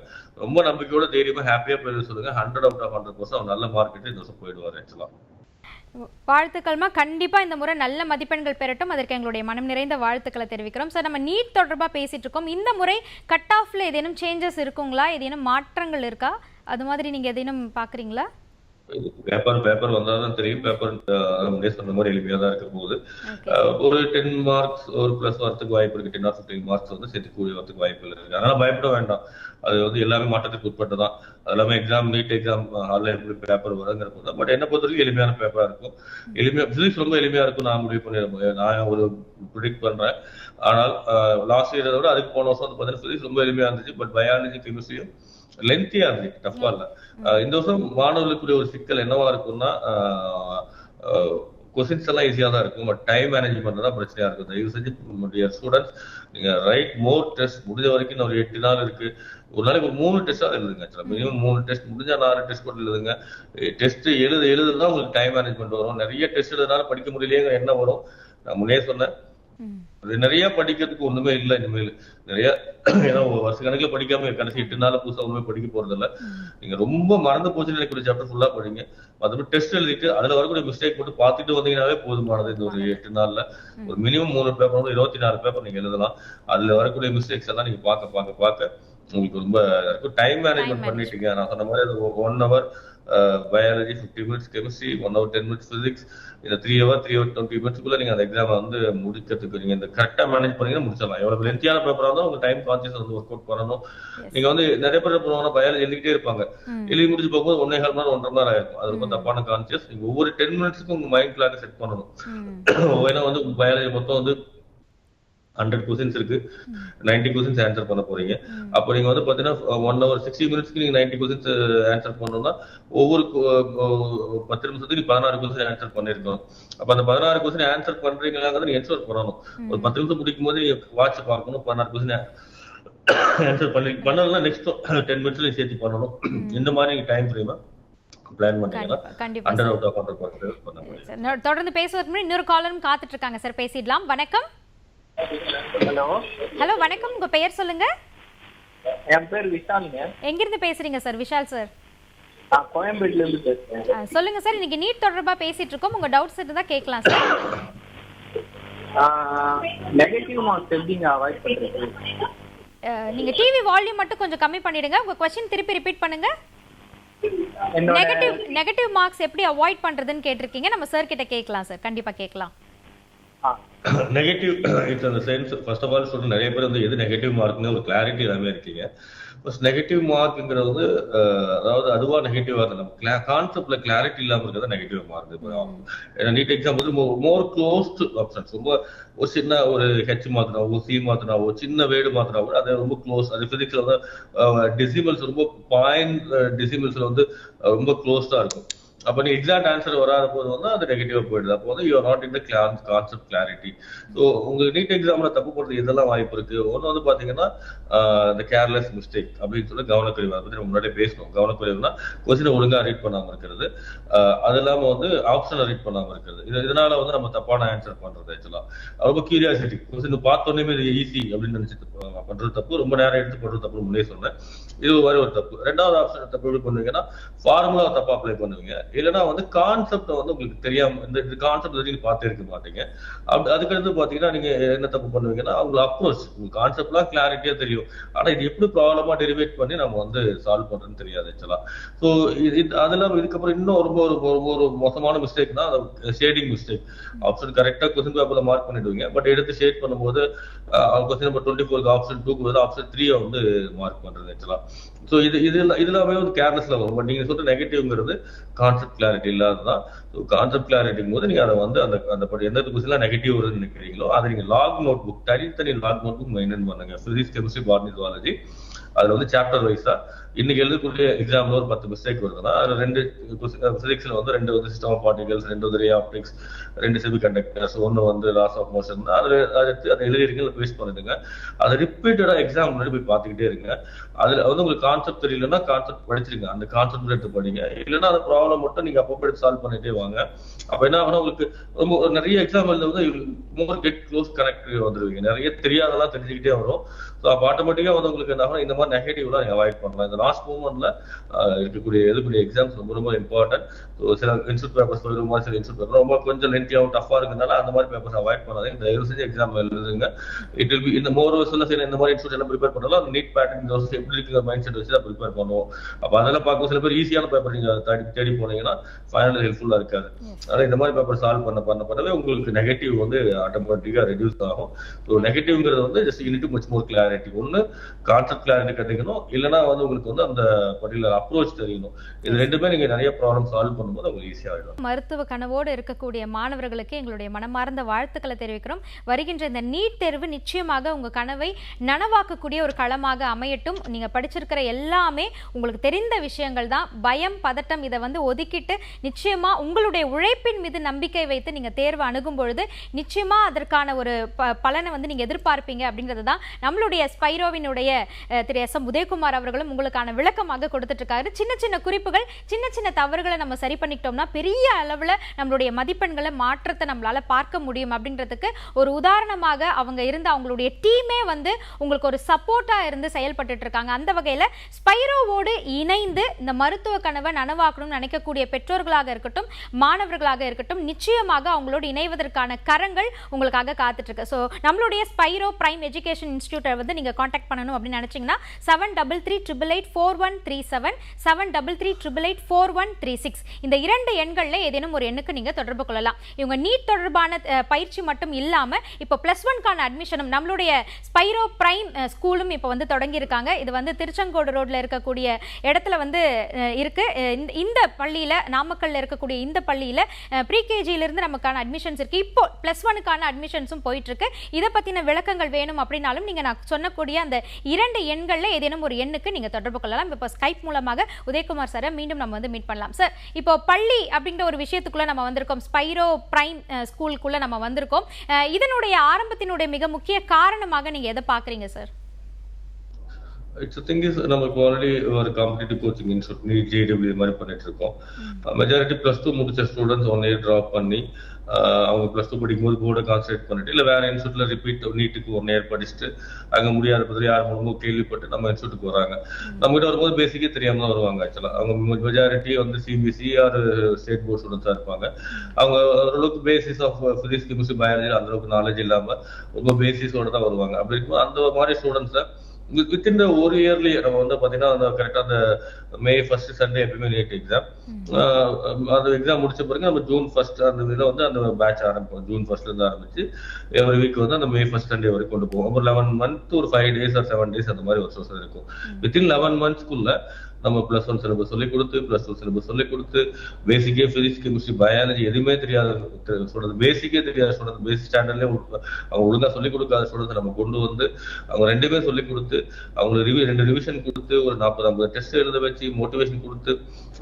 ரொம்ப நம்பிக்கையோட தைரியமா ஹாப்பியா போயிட சொல்லுங்க. 100 out of 100% அவர் நல்ல மார்க் எடுத்து இந்த வருஷம் போயிடுவாரு. ஆக்சுவலா வாழ்த்துக்கள்மா. கண்டிப்பா இந்த முறை நல்ல மதிப்பெண்கள் பெறட்டும். அதற்கு எங்களுடைய மனம் நிறைந்த வாழ்த்துக்களை தெரிவிக்கிறோம். சார், நம்ம நீட் தொடர்பா பேசிட்டு இருக்கோம். இந்த முறை கட் ஆஃப்ல ஏதேனும் சேஞ்சஸ் இருக்குங்களா, ஏதேனும் மாற்றங்கள் இருக்கா? அது மாதிரி நீங்க ஏதேனும் பாக்குறீங்களா? பேப்பர் வந்தாதான் தெரியும். பேப்பர் முன்னே சொன்ன மாதிரி எளிமையா தான் இருக்க போகுது. ஒரு 10 மார்க்ஸ் ஒரு பிளஸ் வரத்துக்கு வாய்ப்பு இருக்கு. 10 or 15 மார்க்ஸ் வந்து சேர்த்து கூடி வரத்துக்கு வாய்ப்புகள் இருக்கு. அதனால பயப்பட வேண்டாம். அது வந்து எல்லாமே மாற்றத்துக்கு உட்பட்டதான். அது எல்லாமே எக்ஸாம், நீட் எக்ஸாம் ஹாலில் எப்படி பேப்பர் வருங்கிற போது பட் என்ன பொறுத்த வரைக்கும் எளிமையான பேப்பரா இருக்கும். பிசிக்ஸ் ரொம்ப எளிமையா இருக்கும். நான் முடிவு பண்ணிடுறேன், நான் ஒரு ப்ரிடிக்ட் பண்றேன். ஆனால் லாஸ்ட் இயரை விட அதுக்கு போன வருஷம் வந்து பார்த்தீங்கன்னா பிசிக்ஸ் ரொம்ப எளிமையா இருந்துச்சு. பட் பயாலஜி, கெமிஸ்ட்ரியும் லென்த்தியா இருந்துச்சு, டஃபா இல்ல. இந்த வருஷம் மாணவர்களுக்குரிய ஒரு சிக்கல் என்னவா இருக்கும்னா, கொஸ்டின்ஸ் எல்லாம் ஈஸியா தான் இருக்கும். பட் டைம் மேனேஜ்மெண்ட் தான் பிரச்சனையா இருக்கும். தயவு செஞ்சு ஸ்டூடெண்ட்ஸ் நீங்க ரைட் மோர் டெஸ்ட். முடிஞ்ச வரைக்கும் ஒரு 8 நாள் இருக்கு, ஒரு நாளைக்கு ஒரு 3 டெஸ்டா எழுதுங்க. மினிமம் 3 டெஸ்ட், முடிஞ்சா 4 டெஸ்ட் கூட எழுதுங்க. டெஸ்ட் எழுதுதான் உங்களுக்கு டைம் மேனேஜ்மெண்ட் வரும். நிறைய டெஸ்ட் எழுதுனால படிக்க முடியலையேங்கிற என்ன வரும். நான் முன்னே சொன்னேன், அது நிறைய படிக்கிறதுக்கு ஒண்ணுமே இல்லை இனிமேல். நிறைய ஏன்னா வருஷ கணக்கில் படிக்காம கடைசி 8 நாள் புதுசா ஒண்ணுமே படிக்க போறது இல்லை. நீங்க ரொம்ப மறந்து போச்சுன்னு நினைக்கிற சாப்டர் ஃபுல்லா படிங்க. மற்றபடி டெஸ்ட் எழுதிட்டு அதுல வரக்கூடிய மிஸ்டேக் மட்டும் பார்த்துட்டு வந்தீங்கன்னாவே போதுமானது. இந்த ஒரு 8 நாள்ல ஒரு மினிமம் 3 பேப்பர், 24 பேப்பர் நீங்க எழுதலாம். அதுல வரக்கூடிய மிஸ்டேக்ஸ் எல்லாம் நீங்க பார்க்க உங்களுக்கு ரொம்ப டைம் மேனேஜ்மெண்ட் பண்ணிட்டீங்க. நான் சொன்ன மாதிரி அது 1 hour biology, 50 minutes chemistry, 1 hour 10 minutes physics, இந்த 3 hour 20 minutes நீங்க அந்த எக்ஸாம் வந்து முடிக்கிறதுக்கு நீங்க இந்த கரெக்டா மேனேஜ் பண்ணீங்கன்னா முடிச்சிடலாம். எவ்வளவு லென்த்தியான பேப்பரா இருந்தாலும் உங்க டைம் கான்சியஸ் வந்து ஒர்க் அவுட் பண்ணணும். நீங்க வந்து நிறைய பேர் பண்ணுவாங்க, பயாலஜி எழுதிக்கிட்டே இருப்பாங்க, எழுதி முடிச்சு போகும்போது 1.5 மணி நேரம் 1.5 மணி நேரம் ஆயிருக்கும். அது ரொம்ப தப்பான கான்சியஸ். நீங்க ஒவ்வொரு 10 minutesக்கும் உங்க மைண்ட் கிளாக் செட் பண்ணணும். ஏன்னா வந்து பயாலஜி மொத்தம் வந்து 100 questions இருக்கு, 90 questions ஆன்சர் பண்ண போறீங்க. அப்ப நீங்க வந்து பாத்தீங்கன்னா 1 hour 60 minutesக்கு நீங்க 90 questions ஆன்சர் பண்ணணும்னா ஒவ்வொரு 10 நிமிஷத்துக்கு 16 questions ஆன்சர் பண்ணிருக்கணும். அப்ப அந்த 16 questions ஆன்சர் பண்றீங்களாங்கிறத நீங்க என்ஷூர் பண்ணணும். ஒரு 10 நிமிஷம் முடிக்கும் போது வாட்ச் பார்க்கணும், 16 questions ஆன்சர் பண்ணலாம். நெக்ஸ்ட் 10 minutesல சேர்த்து பண்ணணும். இந்த மாதிரி டைம் ஃப்ரேமா பிளான் பண்ணீங்கன்னா 100 out of 100% பண்ண முடியும். தொடர்ந்து பேசுவதற்கு முன்னாடி இன்னொரு காலரும் காத்துட்டு இருக்காங்க சார், பேசிடலாம். வணக்கம். ஹலோ வணக்கம், உங்க பெயர் சொல்லுங்க. என் பேர் விஷாலுங்க. எங்கிருந்து பேசுறீங்க சார்? விஷால் சார். கோயம்பேடுல இருந்து பேசுறேன். சொல்லுங்க சார், இன்னைக்கு நீட் தொடர்பா பேசிட்டு இருக்கோம். உங்க டவுட்ஸ் இருந்தா கேட்கலாம் சார். நெகட்டிவ் மார்க்ஸ் எப்படிங்க அவாய்ட் பண்றது? நீங்க டிவி வால்யூம் மட்டும் கொஞ்சம் கம்மி பண்ணிடுங்க. உங்க क्वेश्चन திருப்பி ரிப்பீட் பண்ணுங்க. நெகட்டிவ் மார்க்ஸ் எப்படி அவாய்ட் பண்றதுன்னு கேட்டிருக்கீங்க. நம்ம சார் கிட்ட கேட்கலாம் சார், கண்டிப்பா கேட்கலாம். நெகட்டிவ் இட்ஸ் அந்த சென்ஸ். ஃபர்ஸ்ட் ஆஃப் ஆல் சொல்ற நிறைய பேர் வந்து எது நெகட்டிவ் மார்க்னு ஒரு கிளாரிட்டி இல்லாம இருக்கீங்க. ஃபர்ஸ்ட் நெகட்டிவ் மார்க்ங்கிறது வந்து அதாவது அதுவா நெகட்டிவா இருக்கு, நம்ம கான்செப்ட்ல கிளாரிட்டி இல்லாம இருக்கிறது நெகட்டிவ் மார்க். ஏன்னா நீட் எக்ஸாம் வந்து மோர் க்ளோஸ்டு ஆப்ஷன்ஸ். ரொம்ப ஒரு சின்ன ஒரு ஹெச் மாத்தினாவோ சி மாத்தினாவோ சின்ன வேர்டு மாத்தினாவோ அது ரொம்ப க்ளோஸ். அது பிசிக்ஸ்ல வந்து டெசிமல்ஸ் ரொம்ப பாயிண்ட் டெசிமல்ஸ்ல வந்து ரொம்ப க்ளோஸ்டா இருக்கும். அப்ப நீங்க எக்ஸாக்ட் ஆன்சர் வராத போது வந்து அது நெகட்டிவா போயிடுது. அப்போ வந்து you are not in the concept clarity. So உங்களுக்கு நீட் எக்ஸாம்ல தப்பு போடுறது இதெல்லாம் வாய்ப்பு இருக்கு. ஒன்று வந்து பாத்தீங்கன்னா இந்த கேர்லெஸ் மிஸ்டேக் அப்படின்னு சொல்லி கவனக்குறைவு. அதை பத்தி நம்ம முன்னாடியே பேசணும். கவனக்குறைவுனா கொஸ்டினை ஒழுங்கா ரீட் பண்ணாம இருக்கிறது, அது இல்லாம வந்து ஆப்ஷனை ரீட் பண்ணாம இருக்கிறது. இதனால வந்து நம்ம தப்பான ஆன்சர் பண்றது. ஆக்சுவலா ரொம்ப கியூரியாசிட்டி, கொஸ்டின் பார்த்தோன்னே இது ஈஸி அப்படின்னு நினைச்சிட்டு பண்றது தப்பு. ரொம்ப நேரம் எடுத்து பண்றது தப்பு முன்னே சொன்னேன். இது ஒரு தப்பு. ரெண்டாவது ஆப்ஷன் தப்பு எப்படி பண்ணுவீங்கன்னா ஃபார்முலா தப்பா அப்ளை பண்ணுவீங்க. இல்லைன்னா வந்து கான்செப்ட் வந்து உங்களுக்கு தெரியாம இந்த கான்செப்ட் நீங்க பார்த்தே இருக்க மாட்டீங்க. அதுக்கடுத்து பாத்தீங்கன்னா நீங்க என்ன தப்பு பண்ணுவீங்கன்னா அவங்க அப்ரோச், உங்களுக்கு கான்செப்ட்லாம் கிளாரிட்டியா தெரியும், ஆனா இது எப்படி ப்ராப்ளமா டெரிவேட் பண்ணி நம்ம வந்து சால்வ் பண்றதுன்னு தெரியாது ஆக்சுவலா. ஸோ அதெல்லாம் இதுக்கப்புறம் இன்னும் ரொம்ப ஒரு மோசமான மிஸ்டேக் தான் ஷேடிங் மிஸ்டேக். ஆப்ஷன் கரெக்டா கொஸ்டின் பேப்பர்ல மார்க் பண்ணிடுவீங்க, பட் எடுத்து ஷேட் பண்ணும்போது கொஸ்டின் நம்பர் 24 ஆப்ஷன் 2 ஆப்ஷன் 3 வந்து மார்க் பண்றது ஆக்சுவலா. ஸோ இதெல்லாமே வந்து கேர்லெஸ்ல வரும். பட் நீங்க சொல்ற நெகட்டிவ்ங்கிறது கான்செப்ட் கிளாரிட்டி இல்லாததான். கான்செப்ட் கிளாரிட்டிங் போது நீங்க அதை வந்து அந்த எந்த கொஸ்டின்லாம் நெகட்டிவ் வருதுன்னு நினைக்கிறீங்களோ அதை நீங்க லாக் நோட் புக், தனித்தனி லாக் நோட் புக் மெயின்டைன் பண்ணுங்க. பிசிக்ஸ், கெமிஸ்ட்ரி, பாட்னி, ஜுவாலஜி, அதுல வந்து சாப்டர் வைஸா இன்னைக்கு எழுதக்கூடிய எக்ஸாம்ல ஒரு 10 மிஸ்டேக் வருதுன்னா அதுல 2 பிசிக்ஸ்ல வந்து 2 வந்து சிஸ்டம் ஆஃப் பார்ட்டிகல்ஸ், 2 வந்து ரே ஆப்டிக்ஸ், 2 செமி கண்டக்டர்ஸ், 1 வந்து லாஸ் ஆஃப் மோஷன். அதை எழுதிருங்க, பேஸ்ட் பண்ணிடுங்க. அதை ரிப்பீட்டடா எக்ஸாம் முன்னாடி போய் பார்த்துக்கிட்டே இருங்க. அதுல வந்து உங்களுக்கு கான்செப்ட் தெரியலன்னா கான்செப்ட் படிச்சிருங்க, அந்த கான்செப்ட் எடுத்து படிங்க. இல்லைன்னா அந்த ப்ராப்ளம் மட்டும் நீங்க அப்பப்போ எடுத்து சால்வ் பண்ணிட்டே வாங்க. அப்ப என்ன ஆகுனா உங்களுக்கு ரொம்ப நிறைய எக்ஸாம் எழுத வந்து மோர் கெட் க்ளோஸ் கனெக்ட் வந்துருவீங்க. நிறைய தெரியாதெல்லாம் தெரிஞ்சுக்கிட்டே வரும். ஸோ அப்போ ஆட்டோமேட்டிக்கா வந்து உங்களுக்கு என்ன ஆகும், இந்த மாதிரி நெகட்டிவ்லாம் நீங்க அவாய்ட் பண்ணலாம். இந்த லாஸ்ட் மூமெண்ட்ல எழுதக்கூடிய எக்ஸாம்ஸ் ரொம்ப இம்பார்ட்டன்ட். சில இன்ஸ்டியூட் பேப்பர்ஸ் மாதிரி சில இன்ஸ்டியூட் பேப்பர் ரொம்ப கொஞ்சம் லென்த்தியாகவும் டஃபா இருக்கிறதுனால அந்த மாதிரி பேப்பர்ஸ் அவாய்ட் பண்ணாதீங்க. இந்த தயவு செஞ்சு எக்ஸாம் எழுதுங்க. இட் வில் பி இந்த மோர் வருஷம் சரி இந்த மாதிரி இன்ஸ்டியூட் எல்லாம் ப்ரிப்பேர் பண்ணலாம். அந்த நீட் பேட்டர்ன் இந்த வருஷம் எப்படி இருக்கிற மைண்ட் செட் வச்சு தான் ப்ரிப்பேர் பண்ணுவோம். அப்போ அதெல்லாம் பார்க்கும் சில பேர் ஈஸியான பேப்பர் நீங்க தேடி போனீங்கன்னா ஃபைனல் ஹெல்ப்ஃபுல்லா இருக்காது. அதனால இந்த மாதிரி பேப்பர் சால்வ் பண்ணவே உங்களுக்கு நெகட்டிவ் வந்து ஆட்டோமேட்டிக்கா ரெடியூஸ் ஆகும். ஸோ நெகட்டிவ்ங்கிறது வந்து just you need to much more clarity. ஒன்னு கான்செப்ட் கிளாரிட்டி கற்றுக்கணும், இல்லைன்னா வந்து உங்களுக்கு வந்து அந்த பர்டிகுலர் அப்ரோச் தெரியணும். இது ரெண்டுமே நீங்க நிறைய ப்ராப்ளம் சால்வ் பண்ணும்போது உங்களுக்கு ஈஸியா ஆயிடும். மருத்துவ கனவோடு இருக்கக்கூடிய மாணவர்களுக்கு எங்களுடைய மனமார்ந்த வாழ்த்துக்களை தெரிவிக்கிறோம். வருகின்ற இந்த நீட் தேர்வு நிச்சயமாக உங்க கனவை நனவாக்கக்கூடிய ஒரு களமாக அமையட்டும். நீங்க படிச்சிருக்கிற எல்லாமே உங்களுக்கு தெரிந்த விஷயங்கள் தான். பயம், பதட்டம் இதை வந்து ஒதுக்கிட்டு நிச்சயமா உங்களுடைய உழைப்பின் மீது நம்பிக்கை வைத்து நீங்க தேர்வு அணுகும் பொழுது நிச்சயமா அதற்கான ஒரு பலனை வந்து நீங்க எதிர்பார்ப்பீங்க அப்படிங்கிறது தான் நம்மளுடைய ஸ்பைரோவினுடைய திரு எஸ் எம் உதயகுமார் அவர்களும் உங்களுக்கு இதற்கான விளக்கமாக கொடுத்துட்டு இருக்காரு. சின்ன சின்ன குறிப்புகள், சின்ன சின்ன தவறுகளை நம்ம சரி பண்ணிக்கிட்டோம்னா பெரிய அளவுல நம்மளுடைய மதிப்பெண்களை மாற்றத்தை நம்மளால பார்க்க முடியும் அப்படின்றதுக்கு ஒரு உதாரணமாக அவங்க இருந்து அவங்களுடைய டீமே வந்து உங்களுக்கு ஒரு சப்போர்ட்டா இருந்து செயல்பட்டு இருக்காங்க. அந்த வகையில ஸ்பைரோவோடு இணைந்து இந்த மருத்துவ கனவை நனவாக்கணும்னு நினைக்கக்கூடிய பெற்றோர்களாக இருக்கட்டும், மாணவர்களாக இருக்கட்டும், நிச்சயமாக அவங்களோடு இணைவதற்கான கரங்கள் உங்களுக்காக காத்துட்டு இருக்கு. ஸோ நம்மளுடைய ஸ்பைரோ பிரைம் எஜுகேஷன் இன்ஸ்டிடியூட்டை வந்து நீங்க காண்டாக்ட் பண்ணணும் அப்படின்னு நினைச்சீங்கன்னா 7338884137 7338884136 இந்த 2 எண்கள்ல ஏதேனும் ஒரு எண்ணுக்கு நீங்க தொடர்பு கொள்ளலாம். இவங்க நீட் தொடர்பான பயிற்சி மட்டும் இல்லாம இப்போ +1க்கான அட்மிஷனும் நம்மளுடைய ஸ்பைரோ பிரைம் ஸ்கூலும் இப்போ வந்து தொடங்கி இருக்காங்க. இது வந்து திருச்செங்கோடு ரோட்ல இருக்கக்கூடிய இடத்துல வந்து இருக்கு. இந்த பள்ளியில, நாமக்கல்ல இருக்கக்கூடிய இந்த பள்ளியில ப்ரீகேஜில இருந்து நமக்கான அட்மிஷன்ஸ் இருக்கு. இப்போ +1க்கான அட்மிஷன்ஸும் போயிட்டு இருக்கு. இதை பத்தின விளக்கங்கள் வேணும் அப்படின்னாலும் நீங்க நான் சொன்னக்கூடிய அந்த 2 எண்கள்ல ஏதேனும் ஒரு எண்ணுக்கு நீங்க தொடர்பு கொள்ளலாம். இப்போ ஸ்கைப் மூலமாக உதயகுமார் சாரை மீண்டும் நம்ம வந்து மீட் பண்ணலாம். சார், இப்போ பள்ளி அப்படிங்கிற ஒரு விஷயத்துக்குள்ள நம்ம வந்திருக்கோம், ஸ்பைரோ பிரைம் ஸ்கூலுக்குள்ள நம்ம வந்திருக்கோம். இதனுடைய ஆரம்பத்தினுடைய மிக முக்கிய காரணமாக நீங்க எதை பாக்குறீங்க சார்? நம்ம இப்போ ஆல்ரெடி ஒரு காம்படிட்டிவ் கோச்சிங் இன்ஸ்டியூட் நீட் ஜேடபிள்யூ மாதிரி பண்ணிட்டு இருக்கோம். மெஜாரிட்டி +2 முடிச்ச ஸ்டூடெண்ட்ஸ் 1 இயர் ட்ராப் பண்ணி அவங்க +2 படிக்கும்போது போர்டை கான்சன்ட்ரேட் பண்ணிட்டு இல்லை வேற இன்ஸ்டியூட்ல ரிப்பீட் நீட்டுக்கு 1 இயர் படிச்சுட்டு அங்கே முடியாத பற்றி யார் மூலமோ கேள்விப்பட்டு நம்ம இன்ஸ்டியூட்டுக்கு வராங்க. நம்ம கிட்ட வரும்போது பேசிக்கே தெரியாம தான் வருவாங்க. ஆக்சுவலா அவங்க மெஜாரிட்டி வந்து சிபிஎஸ்சி ஆர் ஸ்டேட் போர்ட் ஸ்டூடெண்ட்ஸா இருப்பாங்க. அவங்க ஓரளவுக்கு basis of physics, chemistry, biology அந்த அளவுக்கு நாலேஜ் இல்லாம ரொம்ப பேசிஸோட தான் வருவாங்க. அப்படி இருக்கும்போது அந்த மாதிரி ஸ்டூடெண்ட்ஸை வித்தின் ஒரு இயர்லயே நம்ம வந்து பாத்தீங்கன்னா கரெக்டா அந்த May 1st சண்டே எப்பயுமே நீட் எக்ஸாம். அந்த எக்ஸாம் முடிச்ச பிறகு நம்ம June 1st அந்த இதுல வந்து அந்த பேட்ச் ஆரம்பிப்போம். June 1st இருந்து ஆரம்பிச்சு எவ்ரி வீக் வந்து அந்த May 1st சண்டே வரைக்கும் கொண்டு போவோம். ஒரு 11 month ஒரு 5 days or 7 days அந்த மாதிரி ஒரு சோர்ஸ் இருக்கும். வித்தின் 11 monthsக்குள்ள நம்ம +1 சிலபஸ் சொல்லி கொடுத்து, +2 சிலபஸ் சொல்லி கொடுத்து, பேசிக்கே பிசிக்ஸ், கெமிஸ்ட்ரி, பயாலஜி எதுவுமே தெரியாத சொல்றது, பேசிக்கே தெரியாத சொல்றது, பேசிக் ஸ்டாண்டர்ட்லேயே அவங்க ஒழுங்கா சொல்லிக் கொடுக்காத சொல்றது நம்ம கொண்டு வந்து அவங்க 2 பேர் சொல்லிக் கொடுத்து, அவங்களுக்கு 2 ரிவிஷன் கொடுத்து, ஒரு 40-50 டெஸ்ட் எழுத வச்சு, மோட்டிவேஷன் கொடுத்து,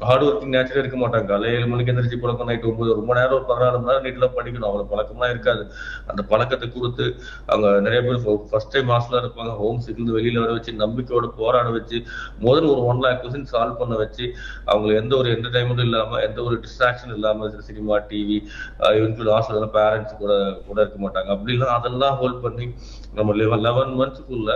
ஹார்ட் ஒர்க்கிங் நேச்சுரலாக இருக்க மாட்டாங்க. காலையில் 7 மணிக்கு எந்திரிச்சு பழக்கம், நைட் 9 ரொம்ப நேரம் ஒரு 14 மணி நேரம் நீட்லாம் படிக்கணும். அவங்கள பழக்கம்லாம் இருக்காது. அந்த பழக்கத்தை கொடுத்து அவங்க நிறைய பேர் ஃபர்ஸ்ட் டைம் ஹாஸ்டலா இருப்பாங்க. ஹோம் சிக்லேருந்து வெளியில வர வச்சு, நம்பிக்கையோட போராட வச்சு, முதல்ல ஒரு 1 lakh கொஸ்டின் சால்வ் பண்ண வச்சு, அவங்களுக்கு எந்த ஒரு என்டர்டைன்மெண்ட்டும் இல்லாம, எந்த ஒரு டிஸ்ட்ராக்ஷன் இல்லாம, சினிமா, டிவி, இவங்களுக்கு ஹாஸ்டல்ல பேரண்ட்ஸ் கூட இருக்க மாட்டாங்க. அப்படிலாம் அதெல்லாம் ஹோல்ட் பண்ணி நம்ம 11 monthsக்குள்ள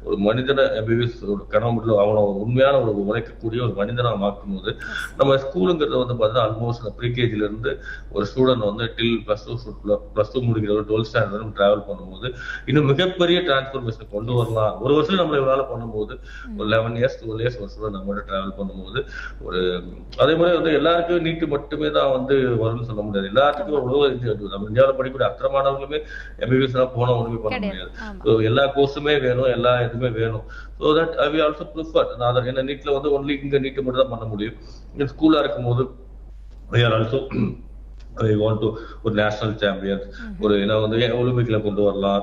ஒரு மனிதனை எம்பிபிஎஸ் கனவு அவனை உண்மையான ஒரு உழைக்கக்கூடிய ஒரு மனிதனா மாற்றும் போது நம்ம ஸ்கூலுங்கிறத வந்து பார்த்தீங்கன்னா ஆல்மோஸ்ட் ப்ரீகேஜில இருந்து ஒரு ஸ்டூடெண்ட் வந்து டில் +2 முடிக்கிற ஒரு 12th ஸ்டாண்டர்ட் டிராவல் பண்ணும்போது இன்னும் மிகப்பெரிய டிரான்ஸ்ஃபர்மேஷன் கொண்டு வரலாம். ஒரு வருஷம் நம்ம இவ்வளவு பண்ணும்போது ஒரு 11 years 12 years ஒரு ஸ்டூடெண்ட் நம்ம டிராவல் பண்ணும்போது ஒரு அதே மாதிரி வந்து எல்லாருக்கும் நீட்டு மட்டுமே தான் வந்து வரும்னு சொல்ல முடியாது. எல்லாத்துக்கும் நம்ம இந்தியாவில் படிக்கக்கூடிய அத்தனை மாணவர்களுமே எம்பிபிஎஸ் போனா ஒண்ணுமே பண்ண முடியாது. எல்லா கோர்ஸுமே வேணும், எல்லா இதுவுமே வேணும். So that we also prefer என்ன நீட்ல வந்து ஒன்லி இங்க நீட் மட்டும் தான் பண்ண முடியும். ஸ்கூலா இருக்கும் போது we are also I want to ஒரு நேஷனல் சாம்பியன் ஒரு வந்து ஒலிம்பிக்ல கொண்டு வரலாம்.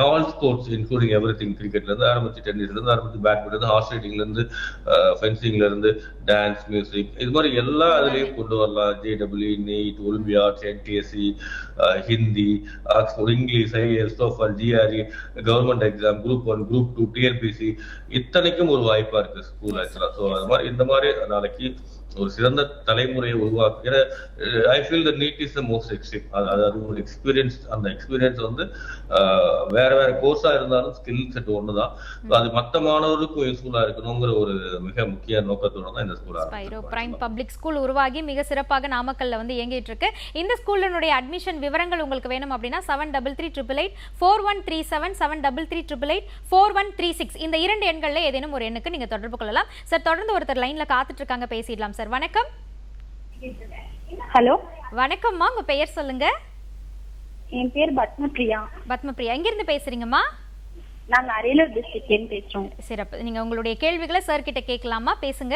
ஆல் ஸ்போர்ட்ஸ் இன்க்ளூடிங் எவ்ரிதிங், கிரிக்கெட்ல இருந்து ஆரம்பிச்சு, டென்னிஸ்ல இருந்து ஆரம்பிச்சு, பேட்மிண்டன் இருந்து, ஹார்ஸ் ரைடிங்ல இருந்து, ஃபென்சிங்ல இருந்து, டான்ஸ், மியூசிக், இது மாதிரி எல்லா இதுலயும் கொண்டு வரலாம். ஜேடபிள்யூ, NEET, olympiad, NTSE, Hindi, Oxford, English, IAS, TOEFL, GRE, government exam, group 1, group 2, TNPSC, இத்தனைக்கும் ஒரு வாய்ப்பா இருக்கு ஸ்கூல் ஆக்சுவலா. ஸோ அது மாதிரி இந்த மாதிரி நாளைக்கு ஒரு சிறந்த தலைமுறையை உருவாக்குகிற I feel the NEET is the most extreme. அது ஒரு எக்ஸ்பீரியன்ஸ். அந்த எக்ஸ்பீரியன்ஸ் வந்து வேற வேற கோர்ஸா இருந்தாலும் ஸ்கில் செட் ஒண்ணுதான். அது மற்ற மாணவர்களுக்கும் யூஸ்ஃபுல்லா இருக்கணுங்கிற ஒரு மிக முக்கிய நோக்கத்தோட தான் இந்த school Spiro prime public school உருவாகி மிக சிறப்பாக நாமக்கல்ல வந்து இயங்கிட்டு இருக்கு. இந்த ஸ்கூலினுடைய அட்மிஷன் விவரங்கள் உங்களுக்கு வேணும் அப்படின்னா 7338884137 7338884136 இந்த 2 எண்கள்ல ஏதேனும் ஒரு எண்ணுக்கு நீங்க தொடர்பு கொள்ளலாம். சார், தொடர்ந்து ஒருத்தர் லைன்ல காத்துட்டு இருக்காங்க, பேசிடலாம் சார். வணக்கம். ஹலோ, வணக்கம்மா, உங்க பெயர் சொல்லுங்க. என் பேர் பத்மபிரியா. பத்மபிரியா, எங்க இருந்து பேசுறீங்கம்மா? நாங்க அரியலூர் டிஸ்ட்ரிக்ட்ல பேசுறோம். சிறப்பு. நீங்க உங்களுடைய கேள்விகளை சார் கிட்ட கேட்கலாமா? பேசுங்க.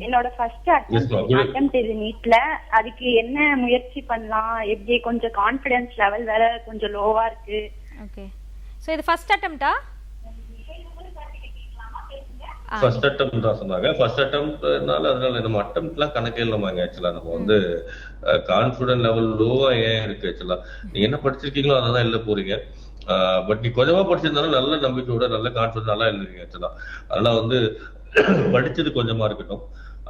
என்னோட ஃபர்ஸ்ட் அட்டெம்ப்ட் இது நீட்ல. அதுக்கு என்ன முயற்சி பண்ணலாம்? எப்படி கொஞ்சம் கான்ஃபிடன்ஸ் லெவல் வேற கொஞ்சம் லோவா இருக்கு. ஓகே. சோ இது ஃபர்ஸ்ட் அட்டெம்ப்டா? ஃபர்ஸ்ட் அட்டெம்ப்ட் தான் சொன்னாங்க. ஃபர்ஸ்ட் அட்டெம்ப்ட்னால அதனால நம்ம அட்டெம்ப்ட்லாம் கணக்கே இல்லாமங்க. ஆக்சுவலா நம்ம வந்து கான்ஃபிடன்ட் லெவல் லோவா ஏன் இருக்கு? ஆக்சுவலா நீங்க என்ன படிச்சிருக்கீங்களோ அதை தான் எழுத போறீங்க. பட் நீ கொஞ்சமா படிச்சிருந்தாலும் நல்ல நம்பிக்கையோட நல்ல கான்ஃபிடன்ஸ் நல்லா எழுதுறீங்க ஆக்சுவலா. அதெல்லாம் வந்து படிச்சது கொஞ்சமா இருக்கட்டும்,